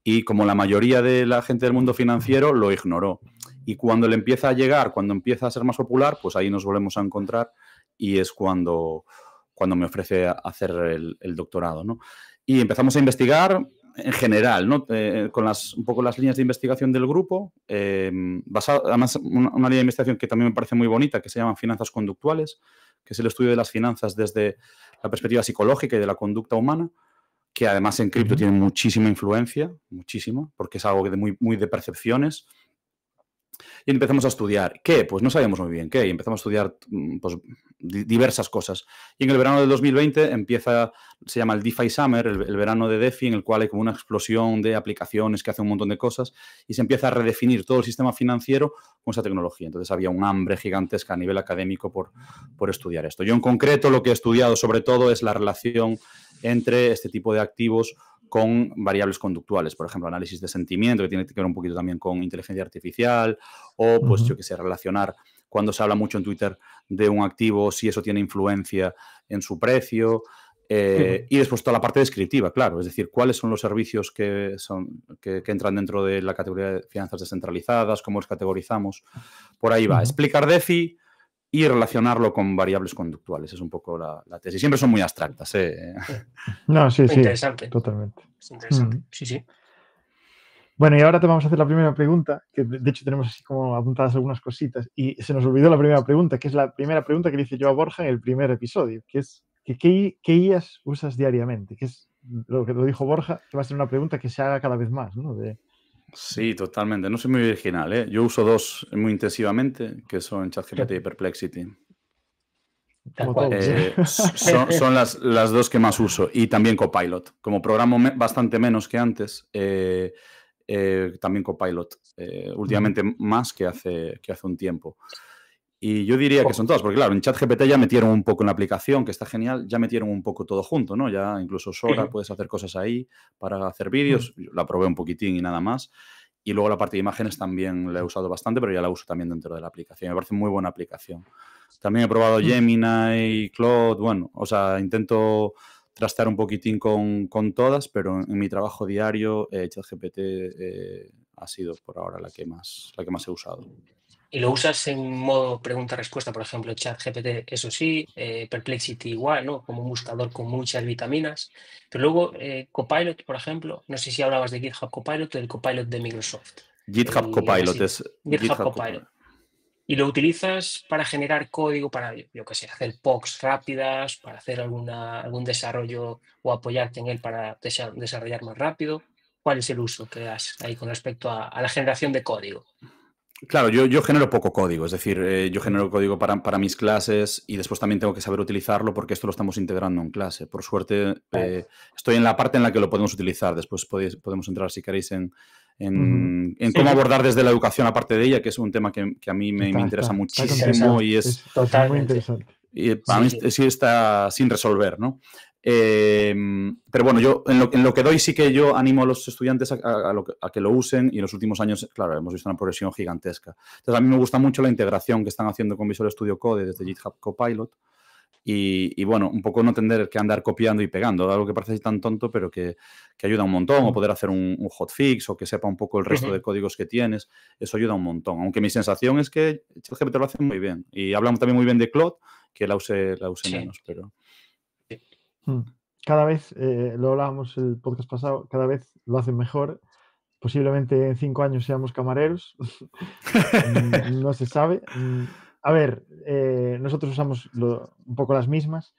y como la mayoría de la gente del mundo financiero lo ignoró. Y cuando le empieza a llegar, cuando empieza a ser más popular, pues ahí nos volvemos a encontrar y es cuando me ofrece hacer el doctorado, ¿no? Y empezamos a investigar en general, ¿no? Con un poco las líneas de investigación del grupo, además una línea de investigación que también me parece muy bonita, que se llama finanzas conductuales, que es el estudio de las finanzas desde la perspectiva psicológica y de la conducta humana, que además en cripto tiene muchísima influencia, muchísima, porque es algo muy de percepciones. Y empezamos a estudiar. ¿Qué? Pues no sabíamos muy bien qué. Y empezamos a estudiar pues, diversas cosas. Y en el verano del 2020 se llama el DeFi Summer, el verano de DeFi, en el cual hay como una explosión de aplicaciones que hacen un montón de cosas y se empieza a redefinir todo el sistema financiero con esa tecnología. Entonces había un hambre gigantesca a nivel académico por estudiar esto. Yo en concreto lo que he estudiado sobre todo es la relación entre este tipo de activos con variables conductuales, por ejemplo, análisis de sentimiento, que tiene que ver un poquito también con inteligencia artificial, o pues yo que sé, relacionar cuando se habla mucho en Twitter de un activo, si eso tiene influencia en su precio, y después toda la parte descriptiva, claro, es decir, cuáles son los servicios que entran dentro de la categoría de finanzas descentralizadas, cómo los categorizamos, por ahí va. Explicar DeFi y relacionarlo con variables conductuales. Es un poco la tesis. Siempre son muy abstractas. No, sí, sí. Interesante. Totalmente. Es interesante. Sí, sí. Bueno, y ahora te vamos a hacer la primera pregunta, que de hecho tenemos así como apuntadas algunas cositas, y se nos olvidó la primera pregunta, que es la primera pregunta que le hice yo a Borja en el primer episodio, que es ¿qué IAs usas diariamente? Que es lo que lo dijo Borja, que va a ser una pregunta que se haga cada vez más, ¿no? Sí, totalmente. No soy muy original, ¿eh? Yo uso dos muy intensivamente, que son ChatGPT y Perplexity. Tal cual. Son las dos que más uso. Y también Copilot. Como programo bastante menos que antes, también Copilot. Últimamente más que hace un tiempo. Y yo diría que son todas, porque claro, en ChatGPT ya metieron un poco en la aplicación, que está genial, ya metieron un poco todo junto, ¿no? Ya incluso Sora puedes hacer cosas ahí para hacer vídeos. La probé un poquitín y nada más. Y luego la parte de imágenes también la he usado bastante, pero ya la uso también dentro de la aplicación. Me parece muy buena aplicación. También he probado Gemini, Claude, bueno, o sea, intento trastear un poquitín con todas, pero en mi trabajo diario ChatGPT ha sido por ahora la que más he usado. ¿Y lo usas en modo pregunta-respuesta, por ejemplo, ChatGPT, eso sí, Perplexity igual, ¿no? Como un buscador con muchas vitaminas. Pero luego Copilot, por ejemplo, no sé si hablabas de GitHub Copilot o del Copilot de Microsoft. GitHub Copilot es GitHub Copilot. ¿Y lo utilizas para generar código para, yo qué sé, hacer POCs rápidas, para hacer algún desarrollo o apoyarte en él para desarrollar más rápido? ¿Cuál es el uso que das ahí con respecto a la generación de código? Claro, yo genero poco código, es decir, yo genero código para mis clases y después también tengo que saber utilizarlo porque esto lo estamos integrando en clase. Por suerte, estoy en la parte en la que lo podemos utilizar. Después podemos entrar, si queréis, en cómo abordar desde la educación la parte de ella, que es un tema que a mí me interesa muchísimo y es muy interesante. Y para mí sí está sin resolver, ¿no? Pero bueno, yo en lo que doy sí que yo animo a los estudiantes a que lo usen y en los últimos años, claro, hemos visto una progresión gigantesca. Entonces a mí me gusta mucho la integración que están haciendo con Visual Studio Code desde GitHub Copilot y bueno, un poco no tener que andar copiando y pegando, algo que parece tan tonto pero que ayuda un montón, o poder hacer un hotfix o que sepa un poco el resto de códigos que tienes, eso ayuda un montón. Aunque mi sensación es que ChatGPT lo hace muy bien y hablamos también muy bien de Claude, que la use menos, pero... Cada vez, lo hablábamos el podcast pasado, cada vez lo hacen mejor. Posiblemente en 5 años seamos camareros. No se sabe. A ver, nosotros usamos un poco las mismas,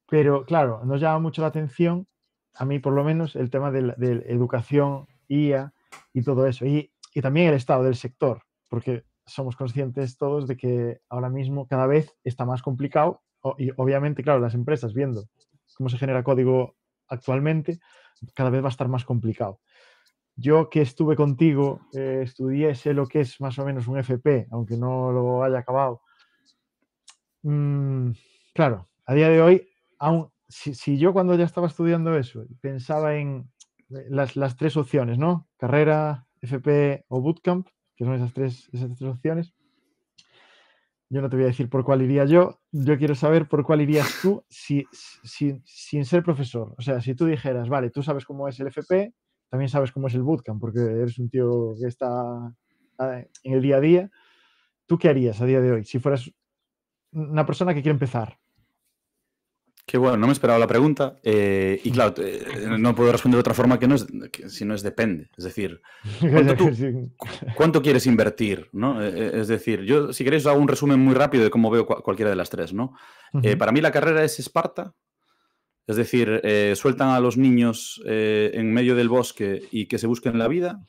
pero claro, nos llama mucho la atención, a mí por lo menos, el tema de educación, IA y todo eso. Y también el estado del sector, porque somos conscientes todos de que ahora mismo cada vez está más complicado y obviamente, claro, las empresas viendo cómo se genera código actualmente, cada vez va a estar más complicado. Yo que estuve contigo, estudié, sé lo que es más o menos un FP, aunque no lo haya acabado. Claro, a día de hoy, aún, si yo cuando ya estaba estudiando eso, pensaba en las tres opciones, ¿no? Carrera, FP o bootcamp, que son esas tres opciones. yo no te voy a decir por cuál iría yo quiero saber por cuál irías tú sin ser profesor. O sea, si tú dijeras, vale, tú sabes cómo es el FP, también sabes cómo es el bootcamp, porque eres un tío que está en el día a día, ¿tú qué harías a día de hoy si fueras una persona que quiere empezar? Qué bueno, no me esperaba la pregunta. Y claro, no puedo responder de otra forma si no es depende. Es decir, ¿cuánto quieres invertir? ¿No? Es decir, yo, si queréis, os hago un resumen muy rápido de cómo veo cualquiera de las tres, ¿no? Para mí la carrera es Esparta. Es decir, sueltan a los niños en medio del bosque y que se busquen la vida.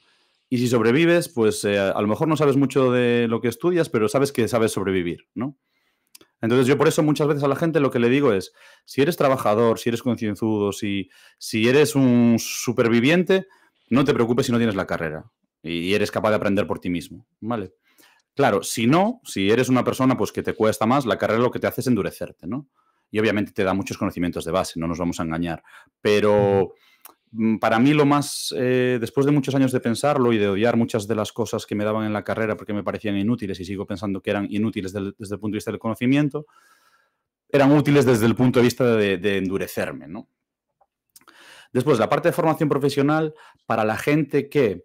Y si sobrevives, pues a lo mejor no sabes mucho de lo que estudias, pero sabes que sabes sobrevivir, ¿no? Entonces yo por eso muchas veces a la gente lo que le digo es, si eres trabajador, si eres concienzudo, si eres un superviviente, no te preocupes si no tienes la carrera y eres capaz de aprender por ti mismo, ¿vale? Claro, si no, si eres una persona pues que te cuesta más, la carrera lo que te hace es endurecerte, ¿no? Y obviamente te da muchos conocimientos de base, no nos vamos a engañar, pero para mí lo más, después de muchos años de pensarlo y de odiar muchas de las cosas que me daban en la carrera porque me parecían inútiles y sigo pensando que eran inútiles desde el punto de vista del conocimiento, eran útiles desde el punto de vista de endurecerme, ¿no? Después, la parte de formación profesional, para la gente que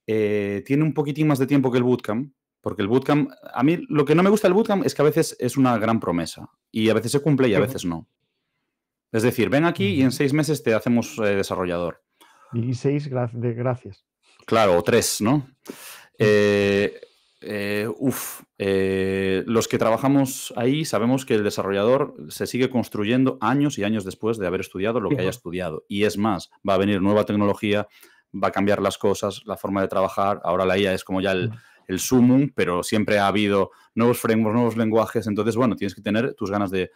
tiene un poquitín más de tiempo que el bootcamp, porque el bootcamp, a mí lo que no me gusta del bootcamp es que a veces es una gran promesa y a veces se cumple y a veces no. Es decir, ven aquí y en 6 meses te hacemos desarrollador. Y 6 gracias. Claro, o 3, ¿no? Los que trabajamos ahí sabemos que el desarrollador se sigue construyendo años y años después de haber estudiado lo que haya estudiado. Y es más, va a venir nueva tecnología, va a cambiar las cosas, la forma de trabajar. Ahora la IA es como ya el sumum, pero siempre ha habido nuevos frameworks, nuevos lenguajes. Entonces, bueno, tienes que tener tus ganas de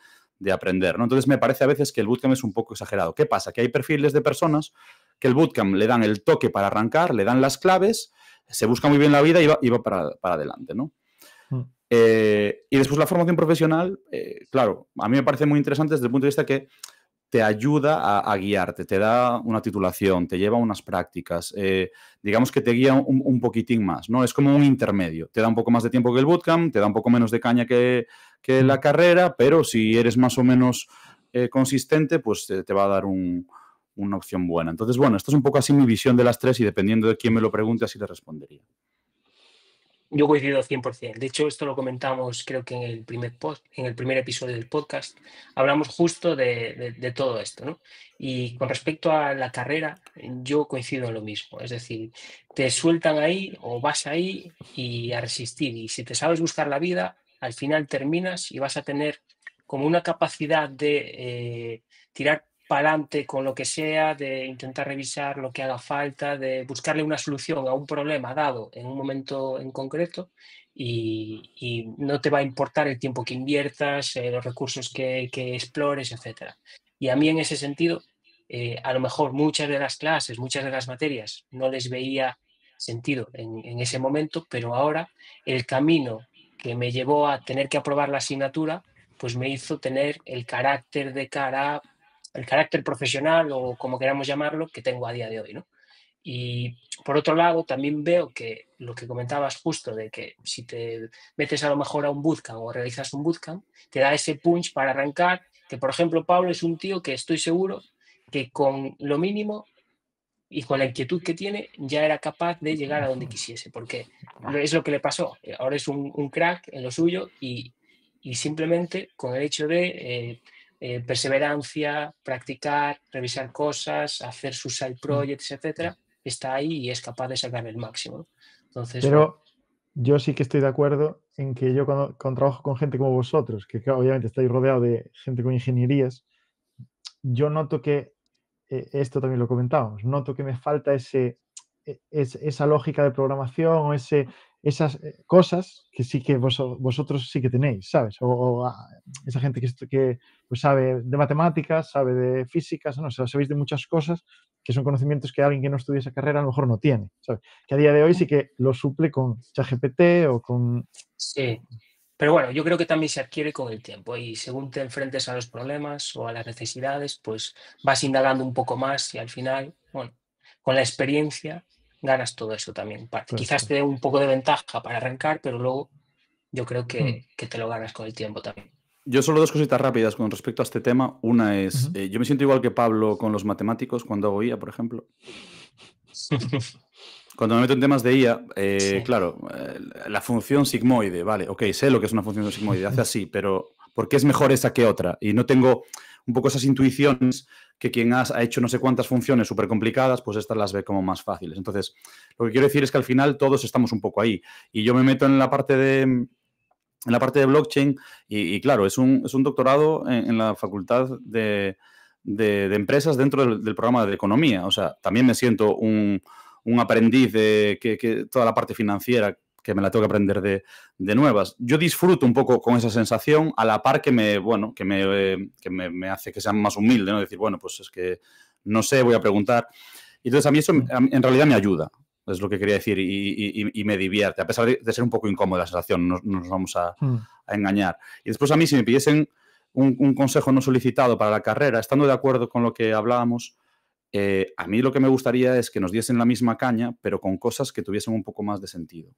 aprender, ¿no? Entonces, me parece a veces que el bootcamp es un poco exagerado. ¿Qué pasa? Que hay perfiles de personas que el bootcamp le dan el toque para arrancar, le dan las claves, se busca muy bien la vida y va para adelante, ¿no? Y después la formación profesional, claro, a mí me parece muy interesante desde el punto de vista que te ayuda a guiarte, te da una titulación, te lleva a unas prácticas, digamos que te guía un poquitín más, ¿no? Es como un intermedio, te da un poco más de tiempo que el bootcamp, te da un poco menos de caña que la carrera, pero si eres más o menos consistente, pues te va a dar una opción buena. Entonces, bueno, esta es un poco así mi visión de las tres y dependiendo de quién me lo pregunte, así le respondería. Yo coincido 100%. De hecho, esto lo comentamos creo que en el primer episodio del podcast. Hablamos justo de todo esto, ¿no? Y con respecto a la carrera, yo coincido en lo mismo. Es decir, te sueltan ahí o vas ahí y a resistir. Y si te sabes buscar la vida, al final terminas y vas a tener como una capacidad de tirar para adelante con lo que sea, de intentar revisar lo que haga falta, de buscarle una solución a un problema dado en un momento en concreto y no te va a importar el tiempo que inviertas, los recursos que explores, etc. Y a mí en ese sentido, a lo mejor muchas de las clases, muchas de las materias no les veía sentido en ese momento, pero ahora el camino que me llevó a tener que aprobar la asignatura, pues me hizo tener el carácter de cara a el carácter profesional o como queramos llamarlo que tengo a día de hoy, ¿no? Y por otro lado, también veo que lo que comentabas justo de que si te metes a lo mejor a un bootcamp o realizas un bootcamp, te da ese punch para arrancar, que por ejemplo Pablo es un tío que estoy seguro que con lo mínimo y con la inquietud que tiene ya era capaz de llegar a donde quisiese, porque es lo que le pasó. Ahora es un crack en lo suyo y simplemente con el hecho de perseverancia, practicar, revisar cosas, hacer sus side projects, etcétera, está ahí y es capaz de sacar el máximo, ¿no? Entonces, Pero bueno. yo sí que estoy de acuerdo en que yo cuando trabajo con gente como vosotros, que obviamente estáis rodeado de gente con ingenierías, yo noto que, esto también lo comentábamos, noto que me falta esa lógica de programación o esas cosas que sí que vosotros sí que tenéis, ¿sabes? O esa gente que pues sabe de matemáticas, sabe de físicas, no sé, sabéis de muchas cosas que son conocimientos que alguien que no estudie esa carrera a lo mejor no tiene, ¿sabes? Que a día de hoy sí que lo suple con ChatGPT o con... Sí. Pero bueno, yo creo que también se adquiere con el tiempo y según te enfrentes a los problemas o a las necesidades, pues vas indagando un poco más y al final, bueno, con la experiencia ganas todo eso también. Claro, Quizás te dé un poco de ventaja para arrancar, pero luego yo creo que te lo ganas con el tiempo también. Yo solo 2 cositas rápidas con respecto a este tema. Una es, yo me siento igual que Pablo con los matemáticos cuando hago IA, por ejemplo. Cuando me meto en temas de IA, Sí. claro, la función sigmoide, vale, ok, sé lo que es una función sigmoide, hace así, pero ¿por qué es mejor esa que otra? Y no tengo un poco esas intuiciones que quien ha hecho no sé cuántas funciones súper complicadas, pues estas las ve como más fáciles. Entonces, lo que quiero decir es que al final todos estamos un poco ahí. Y yo me meto en la parte de blockchain y claro, es un doctorado en la facultad de empresas dentro del programa de economía. O sea, también me siento un aprendiz de que toda la parte financiera que me la tengo que aprender de nuevas. Yo disfruto un poco con esa sensación a la par que me hace que sea más humilde, ¿no? Decir, bueno, pues es que no sé, voy a preguntar. Y entonces a mí eso en realidad me ayuda. Es lo que quería decir y me divierte, a pesar de ser un poco incómoda la sensación, no nos vamos a engañar. Y después a mí, si me pidiesen un consejo no solicitado para la carrera, estando de acuerdo con lo que hablábamos, a mí lo que me gustaría es que nos diesen la misma caña, pero con cosas que tuviesen un poco más de sentido.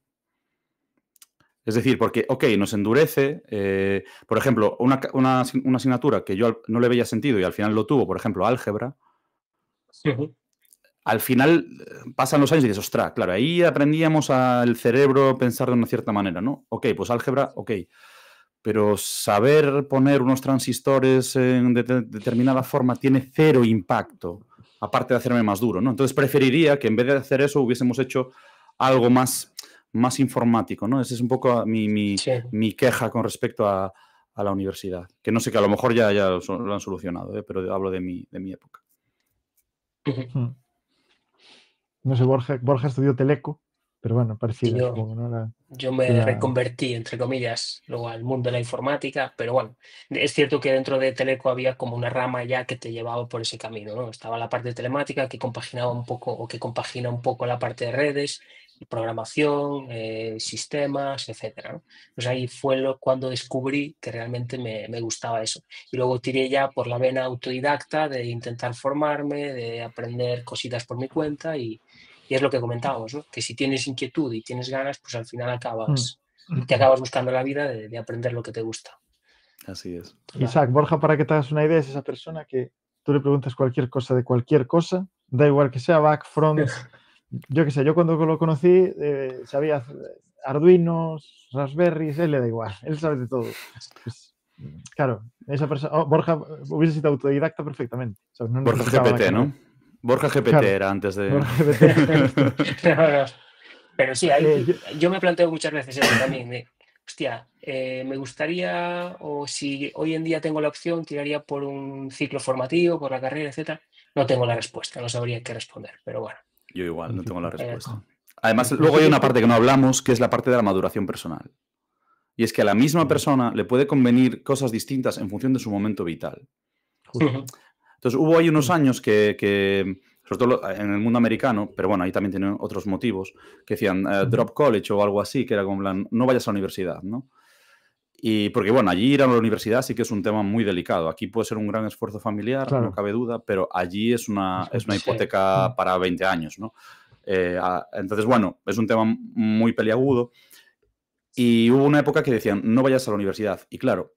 Es decir, porque, ok, nos endurece, por ejemplo, una asignatura que yo no le veía sentido y al final lo tuvo, por ejemplo, álgebra. Al final pasan los años y dices, ostras, claro, ahí aprendíamos al cerebro pensar de una cierta manera, ¿no? Ok, pues álgebra, ok. Pero saber poner unos transistores en determinada forma tiene cero impacto, aparte de hacerme más duro, ¿no? Entonces preferiría que en vez de hacer eso hubiésemos hecho algo más informático, ¿no? Esa es un poco mi queja con respecto a la universidad. Que no sé, que a lo mejor ya lo han solucionado, pero hablo de mi época. No sé, Borja estudió Teleco, pero bueno, parecida, supongo, ¿no? Yo me reconvertí, entre comillas, luego al mundo de la informática, pero bueno, es cierto que dentro de Teleco había como una rama ya que te llevaba por ese camino, ¿no? Estaba la parte de telemática que compaginaba un poco o que compagina un poco la parte de redes, programación, sistemas, etcétera, ¿no? Pues ahí fue cuando descubrí que realmente me gustaba eso. Y luego tiré ya por la vena autodidacta de intentar formarme, de aprender cositas por mi cuenta y es lo que comentábamos, ¿no? Que si tienes inquietud y tienes ganas, pues al final te acabas buscando la vida de aprender lo que te gusta. Así es. Isaac, Borja, para que te hagas una idea, es esa persona que tú le preguntas cualquier cosa de cualquier cosa, da igual que sea back, front. Yo qué sé, yo cuando lo conocí sabía Arduinos, Raspberries, él le da igual, él sabe de todo. Pues, claro, esa persona, Borja hubiese sido autodidacta perfectamente. ¿Sabes? No Borja GPT, ¿no? Borja GPT claro, era antes de... Borja GPT. No. Pero sí, ahí yo me planteo muchas veces eso también, de, hostia, me gustaría, o si hoy en día tengo la opción, tiraría por un ciclo formativo, por la carrera, etcétera. No tengo la respuesta, no sabría qué responder, pero bueno. Yo igual, no tengo la respuesta. Además, luego hay una parte que no hablamos, que es la parte de la maduración personal. Y es que a la misma persona le puede convenir cosas distintas en función de su momento vital. Entonces, hubo ahí unos años que sobre todo en el mundo americano, pero bueno, ahí también tienen otros motivos, que decían drop college o algo así, que era como plan, no vayas a la universidad, ¿no? Y porque, bueno, allí ir a la universidad sí que es un tema muy delicado. Aquí puede ser un gran esfuerzo familiar, claro, no cabe duda, pero allí es una hipoteca para 20 años, ¿no? Entonces, bueno, es un tema muy peliagudo. Y hubo una época que decían, no vayas a la universidad. Y claro,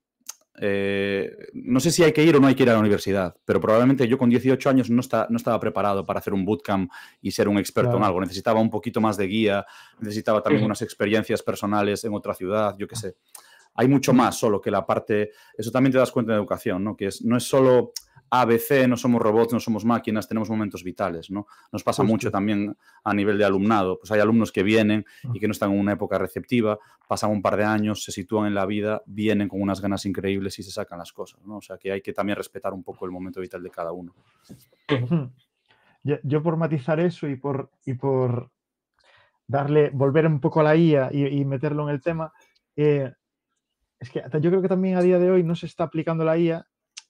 no sé si hay que ir o no hay que ir a la universidad, pero probablemente yo con 18 años no estaba preparado para hacer un bootcamp y ser un experto en algo. Necesitaba un poquito más de guía, necesitaba también unas experiencias personales en otra ciudad, yo qué sé. Hay mucho más solo que la parte... Eso también te das cuenta en educación, ¿no? Que no es solo ABC, no somos robots, no somos máquinas, tenemos momentos vitales, ¿no? Nos pasa mucho también a nivel de alumnado. Pues hay alumnos que vienen y que no están en una época receptiva, pasan un par de años, se sitúan en la vida, vienen con unas ganas increíbles y se sacan las cosas, ¿no? O sea, que hay que también respetar un poco el momento vital de cada uno. Yo por matizar eso y por volver un poco a la IA y meterlo en el tema, es que yo creo que también a día de hoy no se está aplicando la IA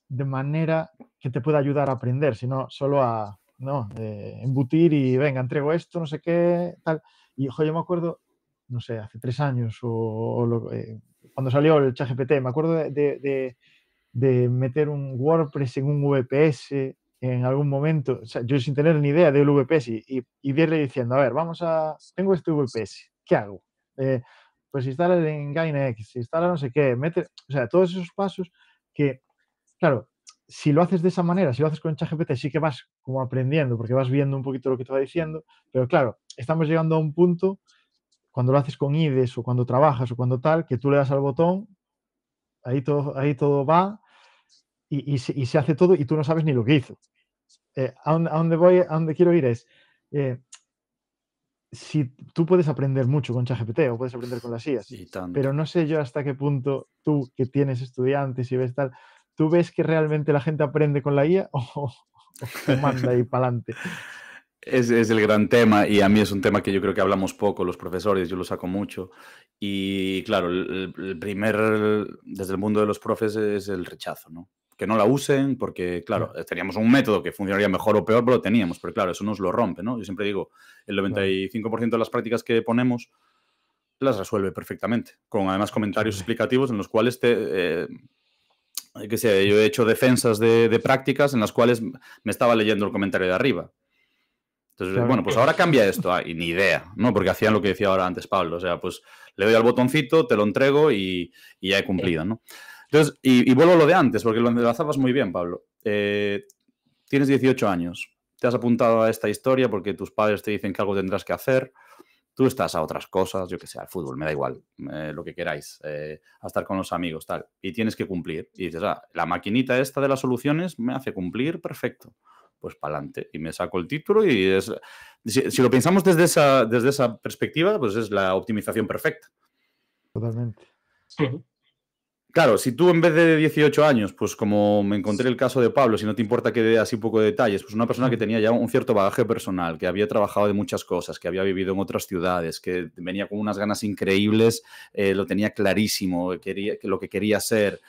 de manera que te pueda ayudar a aprender, sino solo a embutir y venga, entrego esto, no sé qué, tal. Y yo me acuerdo, no sé, hace 3 años cuando salió el ChatGPT, me acuerdo de meter un WordPress en un VPS en algún momento, o sea, yo sin tener ni idea del VPS y verle diciendo, a ver, tengo este VPS, ¿qué hago? pues instala en GainX, instala no sé qué, mete, o sea, todos esos pasos que, claro, si lo haces de esa manera, si lo haces con ChatGPT, sí que vas como aprendiendo, porque vas viendo un poquito lo que te va diciendo, pero claro, estamos llegando a un punto, cuando lo haces con IDES o cuando trabajas o cuando tal, que tú le das al botón, ahí todo va y se hace todo y tú no sabes ni lo que hizo. A dónde quiero ir es, si tú puedes aprender mucho con ChatGPT o puedes aprender con las IAs, pero no sé yo hasta qué punto tú, que tienes estudiantes y ves tal, ¿tú ves que realmente la gente aprende con la IA o manda ahí para adelante? Es el gran tema y a mí es un tema que yo creo que hablamos poco los profesores, yo lo saco mucho. Y claro, el primer, desde el mundo de los profes, es el rechazo, ¿no? Que no la usen porque, claro, teníamos un método que funcionaría mejor o peor, pero lo teníamos, pero claro, eso nos lo rompe, ¿no? Yo siempre digo, el 95% de las prácticas que ponemos las resuelve perfectamente, con además comentarios explicativos en los cuales que sé, yo he hecho defensas de prácticas en las cuales me estaba leyendo el comentario de arriba. Entonces, bueno, pues ahora cambia esto. Y ni idea, ¿no? Porque hacían lo que decía ahora antes Pablo. O sea, pues le doy al botoncito, te lo entrego y ya he cumplido, ¿no? Entonces, y vuelvo a lo de antes, porque lo enlazabas muy bien, Pablo. Tienes 18 años. Te has apuntado a esta historia porque tus padres te dicen que algo tendrás que hacer. Tú estás a otras cosas, yo que sé, al fútbol, me da igual, lo que queráis, a estar con los amigos, tal. Y tienes que cumplir. Y dices, la maquinita esta de las soluciones me hace cumplir, perfecto. Pues para adelante. Y me saco el título y si lo pensamos desde esa perspectiva, pues es la optimización perfecta. Totalmente. Claro, si tú en vez de 18 años, pues como me encontré el caso de Pablo, si no te importa que dé así un poco de detalles, pues una persona que tenía ya un cierto bagaje personal, que había trabajado de muchas cosas, que había vivido en otras ciudades, que venía con unas ganas increíbles, lo tenía clarísimo, lo que quería ser.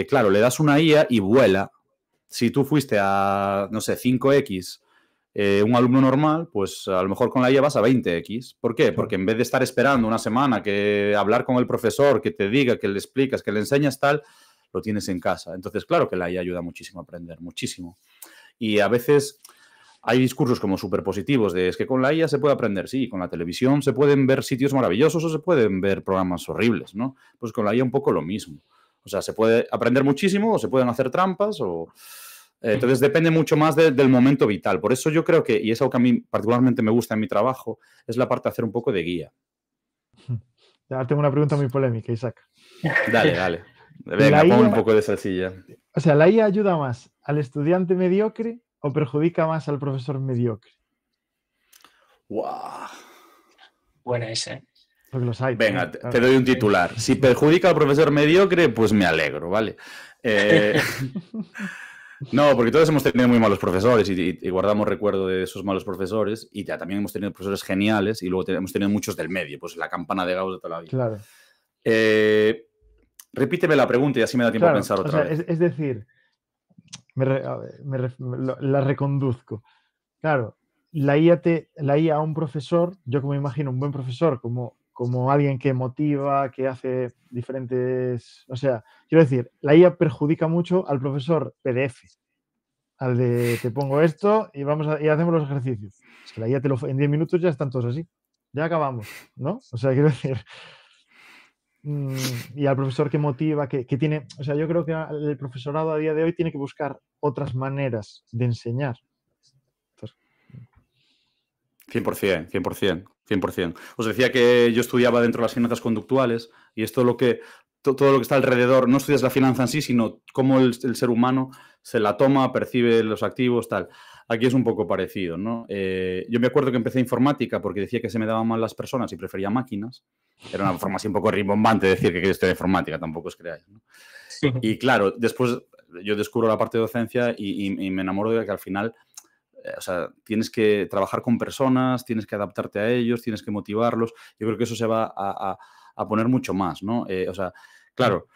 Claro, le das una IA y vuela. Si tú fuiste a, no sé, 5X, un alumno normal, pues a lo mejor con la IA vas a 20X. ¿Por qué? Porque en vez de estar esperando una semana que hablar con el profesor, que te diga, que le explicas, que le enseñas tal, lo tienes en casa. Entonces, claro que la IA ayuda muchísimo a aprender, muchísimo. Y a veces hay discursos como súper positivos de es que con la IA se puede aprender. Sí, con la televisión se pueden ver sitios maravillosos o se pueden ver programas horribles, ¿no? Pues con la IA un poco lo mismo. O sea, se puede aprender muchísimo o se pueden hacer trampas o... Entonces depende mucho más del momento vital. Por eso yo creo que, y es algo que a mí particularmente me gusta en mi trabajo, es la parte de hacer un poco de guía. Ya tengo una pregunta muy polémica, Isaac. Dale. Venga, pon un poco de salsilla. O sea, ¿la IA ayuda más al estudiante mediocre o perjudica más al profesor mediocre? ¡Wow! Buena esa. Porque los hay. Venga, te doy un titular. Si perjudica al profesor mediocre, pues me alegro, ¿vale? No, porque todos hemos tenido muy malos profesores y guardamos recuerdo de esos malos profesores y ya también hemos tenido profesores geniales y luego hemos tenido muchos del medio, pues la campana de Gauss de toda la vida. Claro. Repíteme la pregunta y así me da tiempo a pensar otra vez. Es decir, la reconduzco. Claro, la IA a un profesor, yo como imagino un buen profesor como alguien que motiva, que hace diferentes... O sea, quiero decir, la IA perjudica mucho al profesor PDF, al de te pongo esto y hacemos los ejercicios. Es que la IA en 10 minutos ya están todos así. Ya acabamos, ¿no? O sea, quiero decir... Y al profesor que motiva, que tiene... O sea, yo creo que el profesorado a día de hoy tiene que buscar otras maneras de enseñar. 100%. Os decía que yo estudiaba dentro de las finanzas conductuales y esto todo lo que está alrededor, no estudias la finanza en sí, sino cómo el ser humano se la toma, percibe los activos, tal. Aquí es un poco parecido, ¿no? Yo me acuerdo que empecé informática porque decía que se me daban mal las personas y prefería máquinas. Era una forma así un poco rimbombante de decir que quería estudiar informática, tampoco os creáis, ¿no? Sí. Y claro, después yo descubro la parte de docencia y me enamoro de que al final... O sea, tienes que trabajar con personas, tienes que adaptarte a ellos, tienes que motivarlos. Yo creo que eso se va a poner mucho más, ¿no? O sea, claro,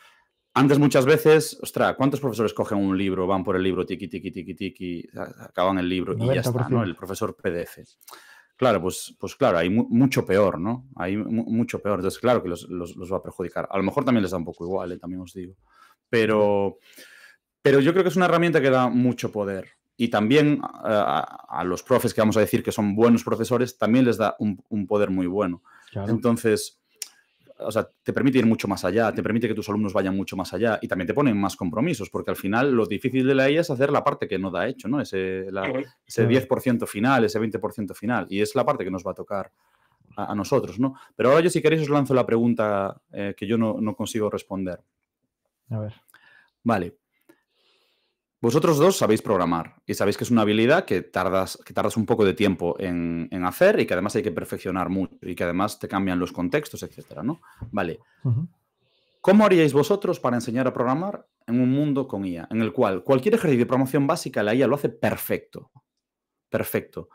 antes muchas veces, ostras, ¿cuántos profesores cogen un libro, van por el libro, tiki, acaban el libro 90%. Y ya está, ¿no? El profesor PDF. Claro, pues claro, hay mucho peor, ¿no? Hay mucho peor. Entonces, claro que los va a perjudicar. A lo mejor también les da un poco igual, también os digo. Pero yo creo que es una herramienta que da mucho poder. Y también a los profes que vamos a decir que son buenos profesores, también les da un poder muy bueno. Claro. Entonces, o sea, te permite ir mucho más allá, te permite que tus alumnos vayan mucho más allá y también te ponen más compromisos, porque al final lo difícil de la IA es hacer la parte que no da hecho, ¿no? Ese 10% final, ese 20% final, y es la parte que nos va a tocar a nosotros, ¿no? Pero ahora yo, si queréis, os lanzo la pregunta que yo no consigo responder. A ver. Vale. Vosotros dos sabéis programar y sabéis que es una habilidad que tardas un poco de tiempo en hacer y que además hay que perfeccionar mucho y que además te cambian los contextos, etcétera, ¿no? Vale. ¿Cómo haríais vosotros para enseñar a programar en un mundo con IA, en el cual cualquier ejercicio de programación básica la IA lo hace perfecto? Perfecto.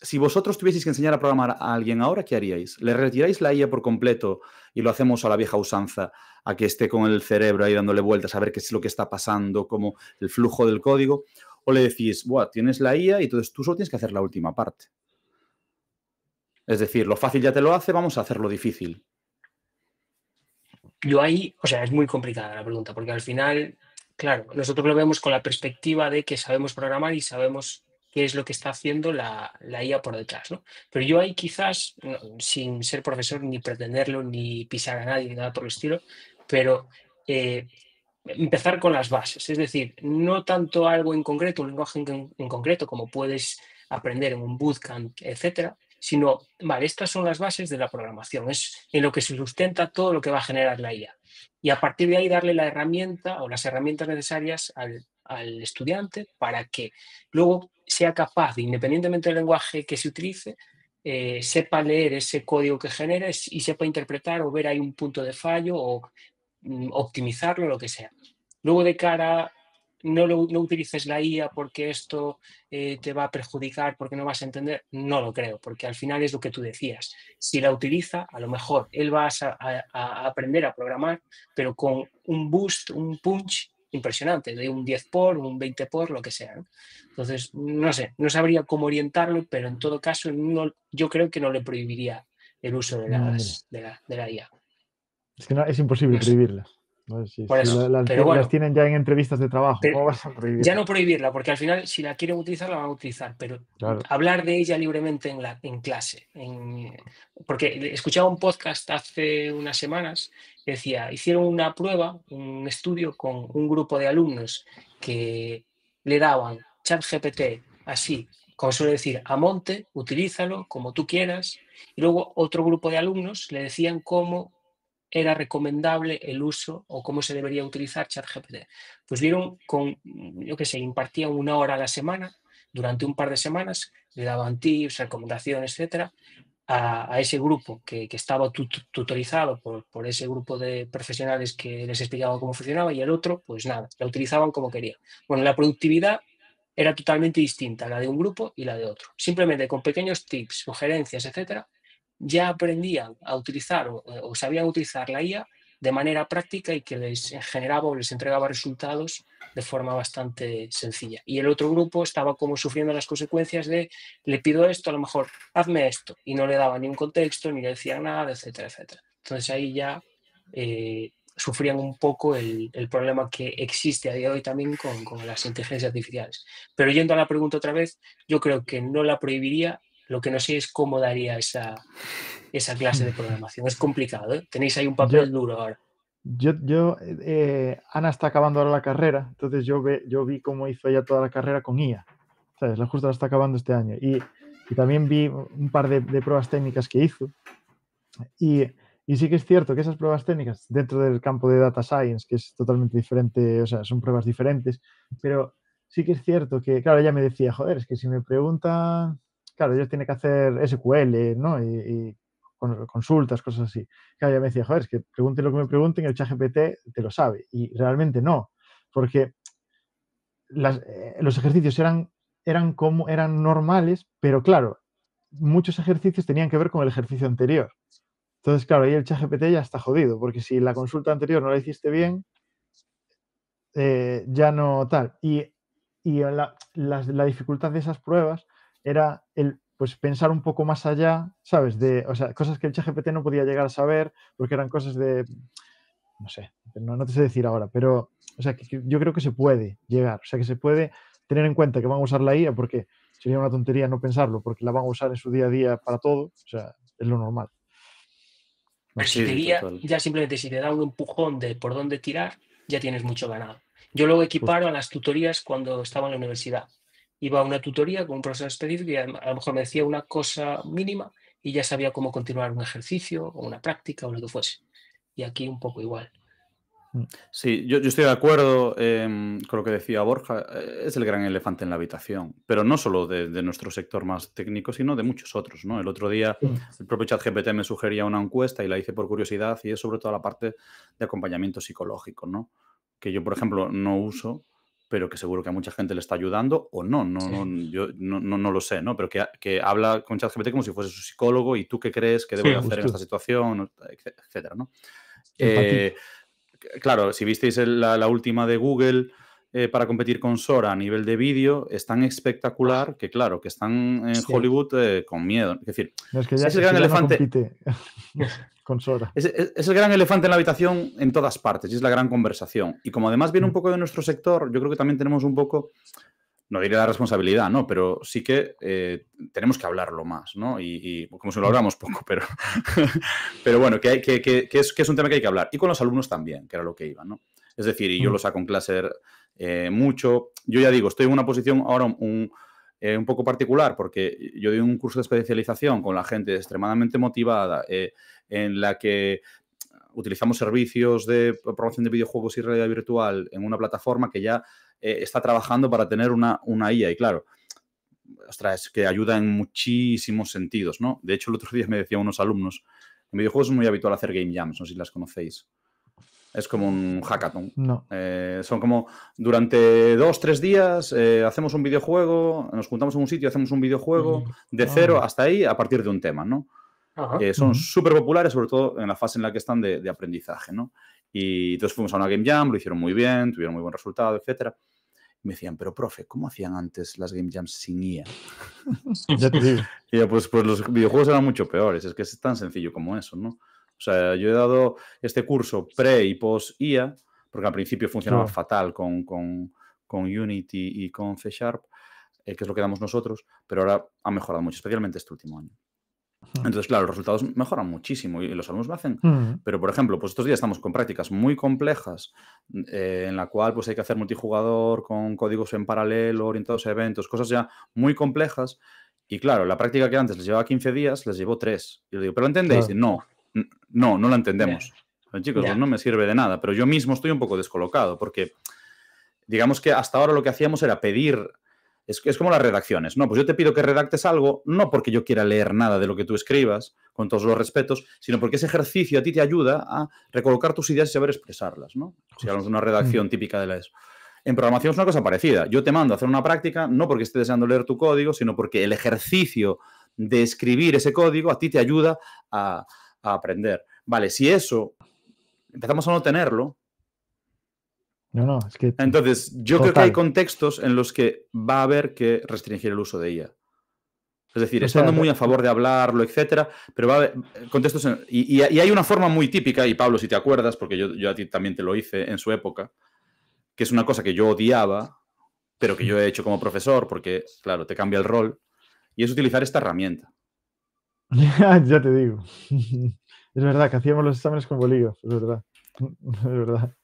Si vosotros tuvieseis que enseñar a programar a alguien ahora, ¿qué haríais? ¿Le retiráis la IA por completo y lo hacemos a la vieja usanza, a que esté con el cerebro ahí dándole vueltas a ver qué es lo que está pasando, como el flujo del código? ¿O le decís, buah, tienes la IA y entonces tú solo tienes que hacer la última parte? Es decir, lo fácil ya te lo hace, vamos a hacer lo difícil. Yo ahí, o sea, es muy complicada la pregunta, porque al final, claro, nosotros lo vemos con la perspectiva de que sabemos programar y sabemos qué es lo que está haciendo la IA por detrás, ¿no? Pero yo ahí quizás, sin ser profesor ni pretenderlo, ni pisar a nadie, ni nada por el estilo, pero empezar con las bases, es decir, no tanto algo en concreto, un lenguaje en concreto, como puedes aprender en un bootcamp, etcétera, sino, vale, estas son las bases de la programación, es en lo que se sustenta todo lo que va a generar la IA. Y a partir de ahí darle la herramienta o las herramientas necesarias al estudiante para que luego sea capaz, independientemente del lenguaje que se utilice, sepa leer ese código que genera y sepa interpretar o ver ahí un punto de fallo o optimizarlo, lo que sea. Luego de cara, no utilices la IA porque esto te va a perjudicar, porque no vas a entender, no lo creo, porque al final es lo que tú decías. Si la utiliza, a lo mejor él va a aprender a programar, pero con un boost, un punch impresionante, de un 10 por, un 20 por, lo que sea, ¿no? Entonces, no sé, no sabría cómo orientarlo, pero en todo caso, yo creo que no le prohibiría el uso de la IA. Es que es imposible No sé. prohibirlas. ¿No? Si Eso, pero las bueno, tienen ya en entrevistas de trabajo, ¿cómo vas a prohibirlas? ya no prohibirla, porque al final si la quieren utilizar, la van a utilizar, pero claro, hablar de ella libremente en clase. Porque escuchaba un podcast hace unas semanas que decía, hicieron una prueba, un estudio con un grupo de alumnos que le daban ChatGPT así, como suele decir, a monte, utilízalo como tú quieras, y luego otro grupo de alumnos le decían cómo era recomendable el uso o cómo se debería utilizar ChatGPT. Pues vieron yo qué sé, impartían 1 hora a la semana, durante un par de semanas, le daban tips, recomendaciones, etcétera, a ese grupo que estaba tutorizado por ese grupo de profesionales que les explicaban cómo funcionaba, y el otro, pues nada, la utilizaban como querían. Bueno, la productividad era totalmente distinta, la de un grupo y la de otro. Simplemente con pequeños tips, sugerencias, etcétera, ya aprendían a utilizar o sabían utilizar la IA de manera práctica y que les generaba o les entregaba resultados de forma bastante sencilla. Y el otro grupo estaba como sufriendo las consecuencias de, le pido esto, a lo mejor hazme esto, y no le daba ni un contexto, ni le decían nada, etcétera, etcétera. Entonces ahí ya sufrían un poco el problema que existe a día de hoy también con las inteligencias artificiales. Pero yendo a la pregunta otra vez, yo creo que no la prohibiría. Lo que no sé es cómo daría esa clase de programación. Es complicado, ¿eh? Tenéis ahí un papel duro ahora. Ana está acabando ahora la carrera, entonces yo vi cómo hizo ella toda la carrera con IA, ¿sabes? Justo la está acabando este año. Y también vi un par de pruebas técnicas que hizo. Y sí que es cierto que esas pruebas técnicas dentro del campo de Data Science, que es totalmente diferente, o sea, son pruebas diferentes, pero sí que es cierto que, claro, ella me decía, joder, es que si me preguntan, claro, ella tiene que hacer SQL, ¿no? Y consultas, cosas así. Claro, ella me decía, joder, es que pregunten lo que me pregunten, el ChatGPT te lo sabe. Y realmente no, porque los ejercicios eran normales, pero claro, muchos ejercicios tenían que ver con el ejercicio anterior. Entonces, claro, ahí el ChatGPT ya está jodido, porque si la consulta anterior no la hiciste bien, ya no tal. Y la dificultad de esas pruebas era pues pensar un poco más allá, ¿sabes? O sea, cosas que el ChatGPT no podía llegar a saber, porque eran cosas no sé, no te sé decir ahora, pero, o sea, que yo creo que se puede llegar, o sea, que se puede tener en cuenta que van a usar la IA, porque sería una tontería no pensarlo, porque la van a usar en su día a día para todo, o sea, es lo normal. Pero si te guía, ya simplemente si te da un empujón de por dónde tirar, ya tienes mucho ganado. Yo lo equiparo a las tutorías cuando estaba en la universidad. Iba a una tutoría con un profesor específico y a lo mejor me decía una cosa mínima y ya sabía cómo continuar un ejercicio o una práctica o lo que fuese. Y aquí un poco igual. Sí, yo estoy de acuerdo con lo que decía Borja. Es el gran elefante en la habitación, pero no solo de nuestro sector más técnico, sino de muchos otros, ¿no? El otro día el propio ChatGPT me sugería una encuesta y la hice por curiosidad y es sobre todo la parte de acompañamiento psicológico, ¿no? Que yo, por ejemplo, no uso, pero que seguro que a mucha gente le está ayudando o no, yo no lo sé, ¿no? Pero que habla con ChatGPT como si fuese su psicólogo y tú qué crees que debo de hacer en esta situación, etcétera, ¿no? Claro, si visteis la última de Google para competir con Sora a nivel de vídeo, es tan espectacular que, claro, que están en Hollywood con miedo. Es decir, no, es que ya, es el gran elefante. No compite con Sora. Es el gran elefante en la habitación en todas partes y es la gran conversación. Y como además viene un poco de nuestro sector, yo creo que también tenemos un poco, no diré la responsabilidad, ¿no? Pero sí que tenemos que hablarlo más, ¿no? Y como si lo hablamos poco, pero bueno, que es un tema que hay que hablar. Y con los alumnos también, que era lo que iba, ¿no? Es decir, y yo lo saco en clase mucho. Yo ya digo, estoy en una posición ahora un poco particular porque yo doy un curso de especialización con la gente extremadamente motivada en la que utilizamos servicios de promoción de videojuegos y realidad virtual en una plataforma que ya está trabajando para tener una IA. Y claro, ostras, es que ayuda en muchísimos sentidos, ¿no? De hecho, el otro día me decían unos alumnos, en videojuegos es muy habitual hacer game jams, no sé si las conocéis. Es como un hackathon. No. Son como durante 2-3 días hacemos un videojuego, nos juntamos en un sitio, hacemos un videojuego de cero hasta ahí a partir de un tema, ¿no? Son súper populares, sobre todo en la fase en la que están de aprendizaje, ¿no? Y entonces fuimos a una game jam, lo hicieron muy bien, tuvieron muy buen resultado, etcétera. Y me decían, pero profe, ¿cómo hacían antes las game jams sin IA? Ya te digo. Y ya, pues los videojuegos eran mucho peores, es que es tan sencillo como eso, ¿no? O sea, yo he dado este curso pre y post IA, porque al principio funcionaba fatal con Unity y con C#, que es lo que damos nosotros, pero ahora ha mejorado mucho, especialmente este último año. Entonces, claro, los resultados mejoran muchísimo y los alumnos lo hacen. Pero, por ejemplo, pues estos días estamos con prácticas muy complejas en la cual pues hay que hacer multijugador con códigos en paralelo, orientados a eventos, cosas ya muy complejas. Y, claro, la práctica que antes les llevaba 15 días, les llevó 3. Y yo digo, ¿pero lo entendéis? Claro. No la entendemos. Pero, chicos, pues no me sirve de nada. Pero yo mismo estoy un poco descolocado porque, digamos que hasta ahora lo que hacíamos era pedir... Es como las redacciones, ¿no? Pues yo te pido que redactes algo, no porque yo quiera leer nada de lo que tú escribas, con todos los respetos, sino porque ese ejercicio a ti te ayuda a recolocar tus ideas y saber expresarlas, ¿no? Si hablamos de una redacción típica de la ESO. En programación es una cosa parecida. Yo te mando a hacer una práctica, no porque esté deseando leer tu código, sino porque el ejercicio de escribir ese código a ti te ayuda a aprender. Vale, si eso empezamos a no tenerlo, no, es que... Entonces, yo creo que hay contextos en los que va a haber que restringir el uso de IA. Es decir, estando muy a favor de hablarlo, etcétera, pero va a haber contextos... Y hay una forma muy típica, y Pablo, si te acuerdas, porque yo a ti también te lo hice en su época, que es una cosa que yo odiaba, pero que yo he hecho como profesor, porque, claro, te cambia el rol, y es utilizar esta herramienta. Ya te digo. Es verdad que hacíamos los exámenes con bolígrafos, es verdad. Es verdad.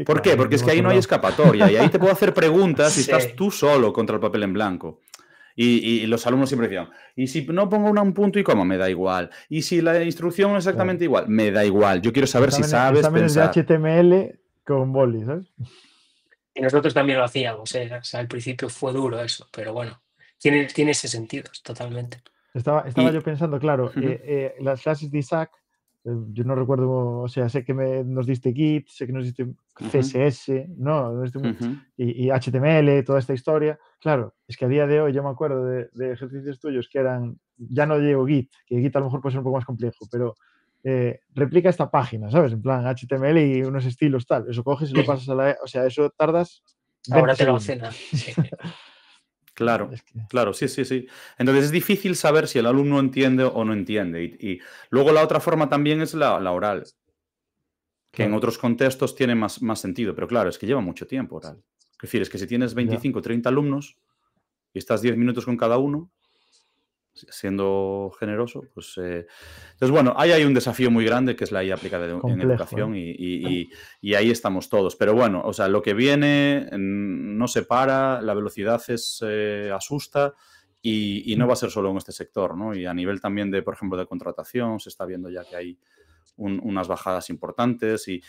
¿Por qué? Porque es que ahí no hay escapatoria y ahí te puedo hacer preguntas y estás tú solo contra el papel en blanco. Y los alumnos siempre decían, y si no pongo un punto y coma, me da igual. Y si la instrucción es exactamente igual, me da igual. Yo quiero saber si sabes exámenes pensar. de HTML con boli, ¿sabes? Y nosotros también lo hacíamos, ¿eh? O sea, al principio fue duro eso, pero bueno, tiene ese sentido, totalmente. Estaba yo pensando, claro, las clases de Isaac, yo no recuerdo, o sea, sé que nos diste Git, sé que nos diste CSS, ¿no? Y HTML, toda esta historia. Claro, es que a día de hoy yo me acuerdo de ejercicios tuyos que eran, ya no llego Git, que Git a lo mejor puede ser un poco más complejo, pero replica esta página, ¿sabes? En plan HTML y unos estilos tal. Eso coges y lo pasas a la... O sea, eso tardas 20 Ahora te lo segundos. hacen. Sí. Claro, claro, sí. Entonces es difícil saber si el alumno entiende o no entiende. Y luego la otra forma también es la oral, que en otros contextos tiene más sentido. Pero claro, es que lleva mucho tiempo oral. Es decir, es que si tienes 25 o 30 alumnos y estás 10 minutos con cada uno, siendo generoso, pues... Entonces, bueno, ahí hay un desafío muy grande que es la IA aplicada en educación y ahí estamos todos. Pero bueno, o sea, lo que viene no se para, la velocidad asusta y no va a ser solo en este sector, ¿no? Y a nivel también de, por ejemplo, de contratación, se está viendo ya que hay unas bajadas importantes y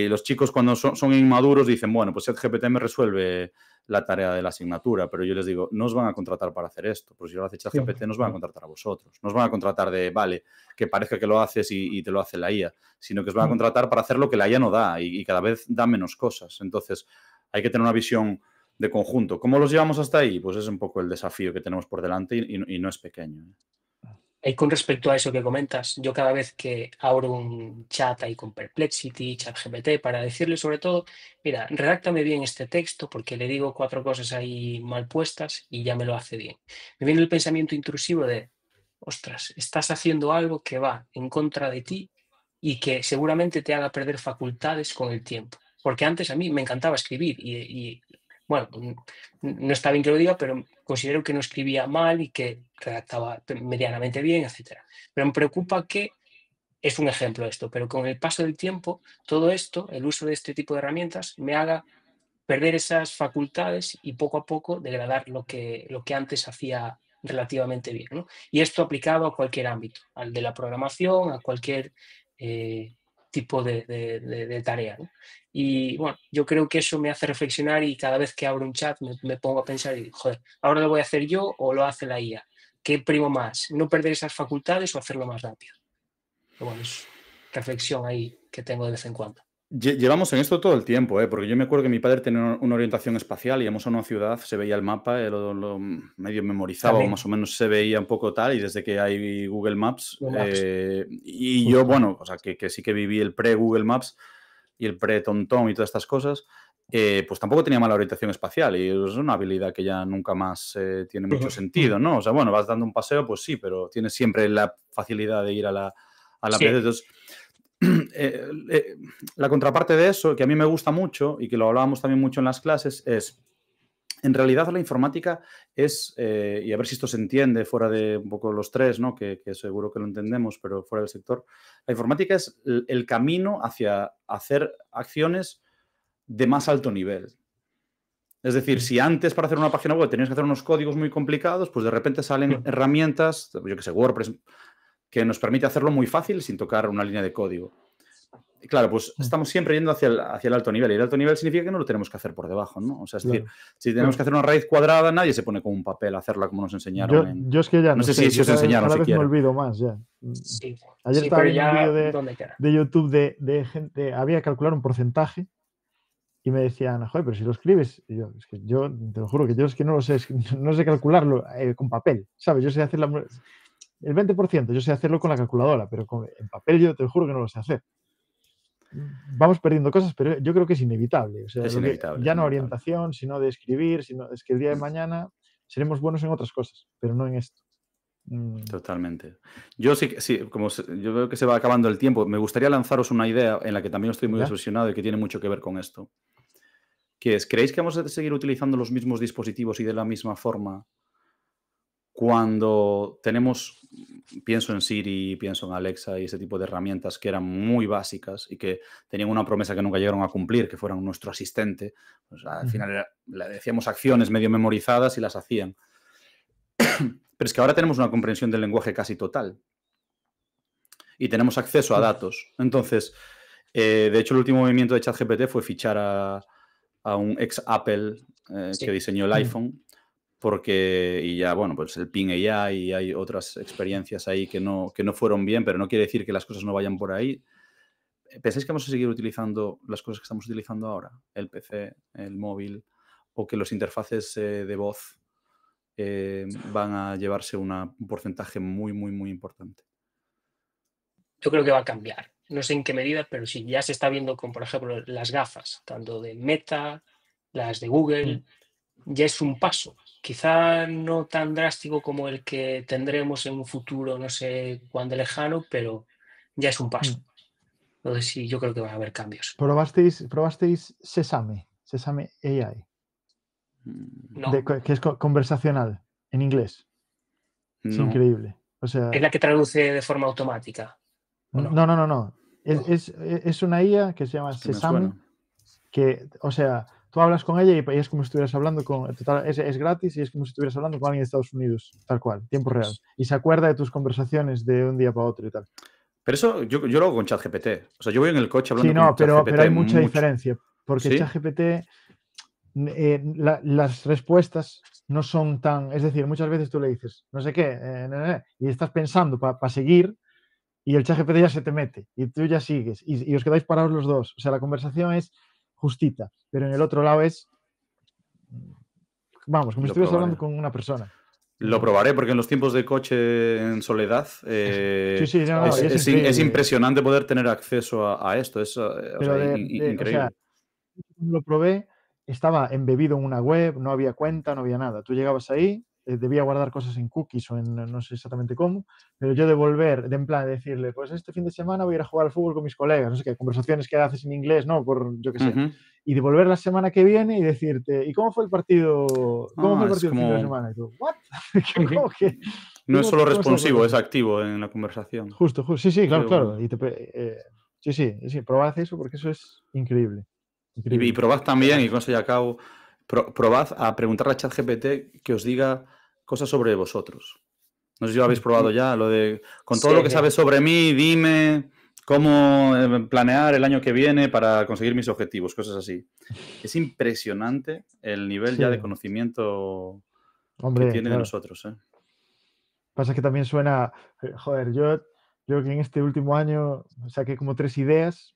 los chicos cuando son inmaduros dicen, bueno, pues ChatGPT me resuelve la tarea de la asignatura, pero yo les digo, no os van a contratar para hacer esto, pues si lo hace ChatGPT no os van a contratar a vosotros, no os van a contratar vale, que parezca que lo haces y te lo hace la IA, sino que os van a contratar para hacer lo que la IA no da y cada vez da menos cosas. Entonces hay que tener una visión de conjunto. ¿Cómo los llevamos hasta ahí? Pues es un poco el desafío que tenemos por delante y no es pequeño. Y con respecto a eso que comentas, yo cada vez que abro un chat ahí con Perplexity, ChatGPT, para decirle sobre todo, mira, redáctame bien este texto porque le digo 4 cosas ahí mal puestas y ya me lo hace bien. Me viene el pensamiento intrusivo de, ostras, estás haciendo algo que va en contra de ti y que seguramente te haga perder facultades con el tiempo. Porque antes a mí me encantaba escribir y bueno, no está bien que lo diga, pero considero que no escribía mal y que redactaba medianamente bien, etc. Pero me preocupa que, es un ejemplo esto, pero con el paso del tiempo, todo esto, el uso de este tipo de herramientas, me haga perder esas facultades y poco a poco degradar lo que antes hacía relativamente bien, ¿no? Y esto aplicado a cualquier ámbito, al de la programación, a cualquier tipo de tarea, ¿no? Y bueno, yo creo que eso me hace reflexionar y cada vez que abro un chat me pongo a pensar y digo, joder, ¿ahora lo voy a hacer yo o lo hace la IA? ¿Qué primo más? ¿No perder esas facultades o hacerlo más rápido? Pero bueno, es reflexión ahí que tengo de vez en cuando. Llevamos en esto todo el tiempo, porque yo me acuerdo que mi padre tenía una orientación espacial, íbamos a una ciudad, se veía el mapa, lo medio memorizaba o más o menos se veía un poco tal, y desde que hay Google Maps, y yo, bueno, o sea, que sí que viví el pre-Google Maps y el pre-TomTom y todas estas cosas, pues tampoco tenía mala orientación espacial y es una habilidad que ya nunca más tiene mucho sentido, ¿no? O sea, bueno, vas dando un paseo, pues sí, pero tienes siempre la facilidad de ir a la playa. Entonces, la contraparte de eso, que a mí me gusta mucho y que lo hablábamos también mucho en las clases, es, en realidad la informática es, y a ver si esto se entiende fuera de un poco los tres, ¿no? que seguro que lo entendemos, pero fuera del sector, la informática es el camino hacia hacer acciones de más alto nivel. Es decir, si antes para hacer una página web tenías que hacer unos códigos muy complicados, pues de repente salen herramientas, yo que sé, WordPress, que nos permite hacerlo muy fácil sin tocar una línea de código. Y claro, pues estamos siempre yendo hacia el alto nivel. Y el alto nivel significa que no lo tenemos que hacer por debajo, ¿no? O sea, es decir, si tenemos que hacer una raíz cuadrada, nadie se pone con un papel a hacerla como nos enseñaron. Yo es que ya no sé si os enseñaron cada vez siquiera. me olvido más ya. Sí, Ayer estaba viendo un vídeo de YouTube de gente, había que calcular un porcentaje y me decían, joder, pero si lo escribes, y yo, es que yo te lo juro que yo es que no lo sé, no sé calcularlo con papel, ¿sabes? Yo sé hacer el 20%, yo sé hacerlo con la calculadora, pero en papel yo te lo juro que no lo sé hacer. Vamos perdiendo cosas, pero yo creo que es inevitable. O sea, es inevitable. Ya no orientación, sino de escribir, sino es que el día de mañana seremos buenos en otras cosas, pero no en esto. Totalmente. Yo sí, como yo veo que se va acabando el tiempo, me gustaría lanzaros una idea en la que también estoy muy obsesionado y que tiene mucho que ver con esto. Que es, ¿creéis que vamos a seguir utilizando los mismos dispositivos y de la misma forma cuando pienso en Siri, pienso en Alexa y ese tipo de herramientas que eran muy básicas y que tenían una promesa que nunca llegaron a cumplir, que fueran nuestro asistente? Pues al final le decíamos acciones medio memorizadas y las hacían. Pero es que ahora tenemos una comprensión del lenguaje casi total y tenemos acceso a datos. Entonces, de hecho, el último movimiento de ChatGPT fue fichar a un ex Apple que diseñó el iPhone, porque, y ya, bueno, pues el Ping AI y hay otras experiencias ahí que no fueron bien, pero no quiere decir que las cosas no vayan por ahí. ¿Pensáis que vamos a seguir utilizando las cosas que estamos utilizando ahora? El PC, el móvil, o que los interfaces de voz van a llevarse un porcentaje muy, muy, muy importante. Yo creo que va a cambiar. No sé en qué medida, pero sí, ya se está viendo con, por ejemplo, las gafas, tanto de Meta, las de Google, ya es un paso. Quizá no tan drástico como el que tendremos en un futuro, no sé cuándo lejano, pero ya es un paso. Entonces sí, yo creo que va a haber cambios. ¿Probasteis Sesame AI? No. Que es conversacional en inglés. Es No. increíble. O sea, Es la que traduce de forma automática. ¿o no? no. Es una IA que se llama Es que me Sesame, suena. que, o sea, tú hablas con ella y es como si estuvieras hablando con... Total, es gratis y es como si estuvieras hablando con alguien de Estados Unidos, tal cual, tiempo real. Y se acuerda de tus conversaciones de un día para otro y tal. Pero eso yo lo hago con ChatGPT. O sea, yo voy en el coche hablando Sí, no, con ChatGPT pero hay mucha mucho. diferencia, porque ¿Sí? ChatGPT, las respuestas no son tan... Es decir, muchas veces tú le dices, no sé qué, y estás pensando para seguir y el ChatGPT ya se te mete y tú ya sigues y os quedáis parados los dos. O sea, la conversación es justita, pero en el otro lado es, vamos, como si Lo estuvieras probaré. hablando con una persona. Lo probaré porque en los tiempos de coche en soledad Sí, no, y es es increíble. impresionante poder tener acceso a esto. Es Pero increíble. o sea, cuando lo probé, estaba embebido en una web, no había cuenta, no había nada. Tú llegabas ahí, debía guardar cosas en cookies o en no sé exactamente cómo, pero yo de en plan, decirle, pues este fin de semana voy a ir a jugar al fútbol con mis colegas, no sé qué, conversaciones que haces en inglés, ¿no? Por yo qué sé. Ujú. Y devolver la semana que viene y decirte, ¿y cómo fue el partido? ¿Cómo fue el Es partido el fin de como... semana? Y tú, ¿what? ¿Cómo que? No es solo ¿Cómo se responsivo, hace? es activo en la conversación. Justo. Sí, Qué claro. bueno. Y sí, probad eso porque eso es increíble. Y probad también, y con eso ya acabo, probad a preguntarle a ChatGPT que os diga cosas sobre vosotros. No sé si lo habéis probado ya, lo de, con todo Sí, lo que sabes sobre mí, dime cómo planear el año que viene para conseguir mis objetivos, cosas así. Es impresionante el nivel ya de Sí. conocimiento que Hombre, tiene de claro. nosotros. Pasa que también suena, joder, yo creo que en este último año saqué como 3 ideas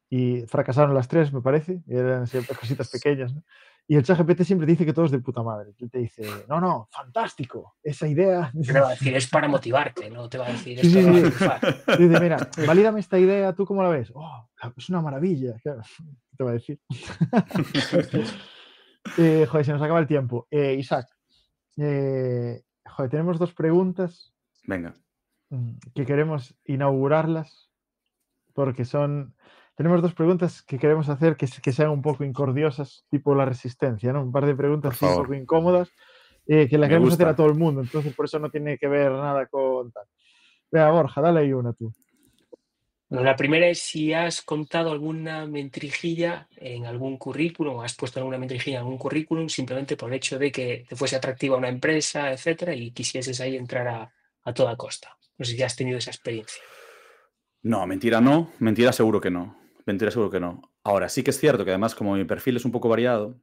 y fracasaron las 3, me parece, y eran siempre cositas pequeñas, ¿no? Y el ChatGPT siempre dice que todo es de puta madre. Él te dice, no, fantástico, esa idea. Te va a decir, es para motivarte, no te va a decir Sí, esto lo va a sí. triunfar. Dice, mira, valídame esta idea, ¿tú cómo la ves? Oh, es una maravilla. Claro, ¿qué te va a decir? Joder, se nos acaba el tiempo. Isaac, joder, tenemos 2 preguntas Venga. que queremos inaugurarlas porque tenemos 2 preguntas que queremos hacer que sean un poco incordiosas, tipo la resistencia, ¿no? Un par de preguntas Por así un favor. poco incómodas que las Me queremos hacer a gusta. todo el mundo, entonces por eso no tiene que ver nada con tal. Venga, Borja, dale ahí una tú. Bueno, la primera es si has contado alguna mentirijilla en algún currículum, o has puesto alguna mentirijilla en algún currículum simplemente por el hecho de que te fuese atractiva una empresa, etcétera, y quisieses ahí entrar a toda costa. No sé si has tenido esa experiencia. No, mentira seguro que no. Mentira seguro que no. Ahora, sí que es cierto que además como mi perfil es un poco variado,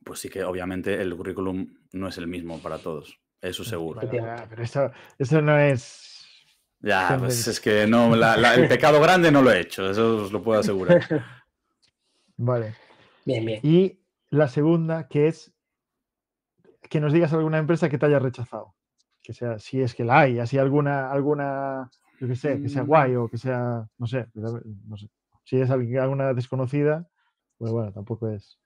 pues sí que obviamente el currículum no es el mismo para todos. Eso seguro. Bueno, pero eso no es... Ya, pues es que no, el pecado grande no lo he hecho, eso os lo puedo asegurar. Vale. Bien. Y la segunda, que es que nos digas alguna empresa que te haya rechazado. Que sea, si es que la hay, así alguna, yo qué sé, que sea guay o que sea, no sé. Si es alguna desconocida, pues bueno, tampoco es.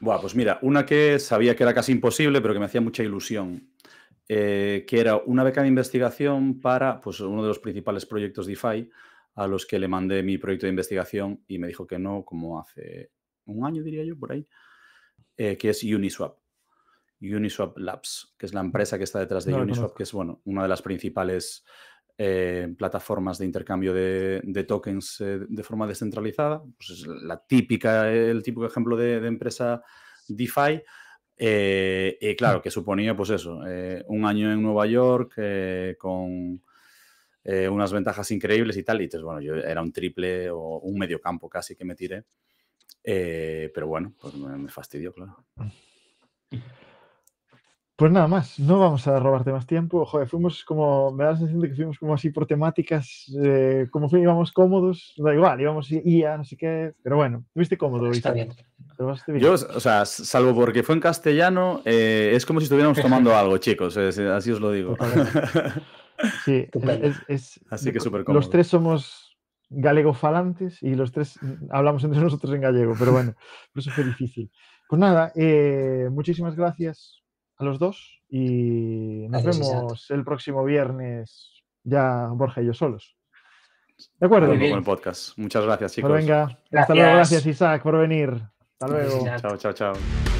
Buah, pues mira, una que sabía que era casi imposible, pero que me hacía mucha ilusión, que era una beca de investigación para pues, uno de los principales proyectos DeFi a los que le mandé mi proyecto de investigación y me dijo que no, como hace un año, diría yo, por ahí, que es Uniswap. Uniswap Labs, que es la empresa que está detrás de No la Uniswap, conozco. que es bueno, una de las principales plataformas de intercambio de tokens de forma descentralizada. Pues es el típico ejemplo de empresa DeFi. Claro, que suponía, pues eso, un año en Nueva York con unas ventajas increíbles y tal. Y entonces, bueno, yo era un triple o un medio campo casi que me tiré. Pero bueno, pues me fastidió, claro. Pues nada más, no vamos a robarte más tiempo. Joder, me da la sensación de que fuimos como así por temáticas, como íbamos cómodos, da igual, íbamos IA, no sé qué, pero bueno, ¿estuviste cómodo, Está Isaac? bien. ¿Te lo pasaste bien? Yo, o sea, salvo porque fue en castellano, es como si estuviéramos tomando algo, chicos, así os lo digo. Sí, Estupendo. Así que súper los cómodo. 3 somos galegofalantes y los 3 hablamos entre nosotros en gallego, pero bueno, por eso fue difícil. Pues nada, muchísimas gracias a los 2 y nos Gracias, Isaac. vemos el próximo viernes, ya Borja y yo solos. De Ahora acuerdo. Muy mismo bien. con el podcast. Muchas gracias, Pues chicos. venga, hasta luego, Gracias. gracias Isaac por venir. Hasta Gracias, luego. Isaac. Chao, chao, chao.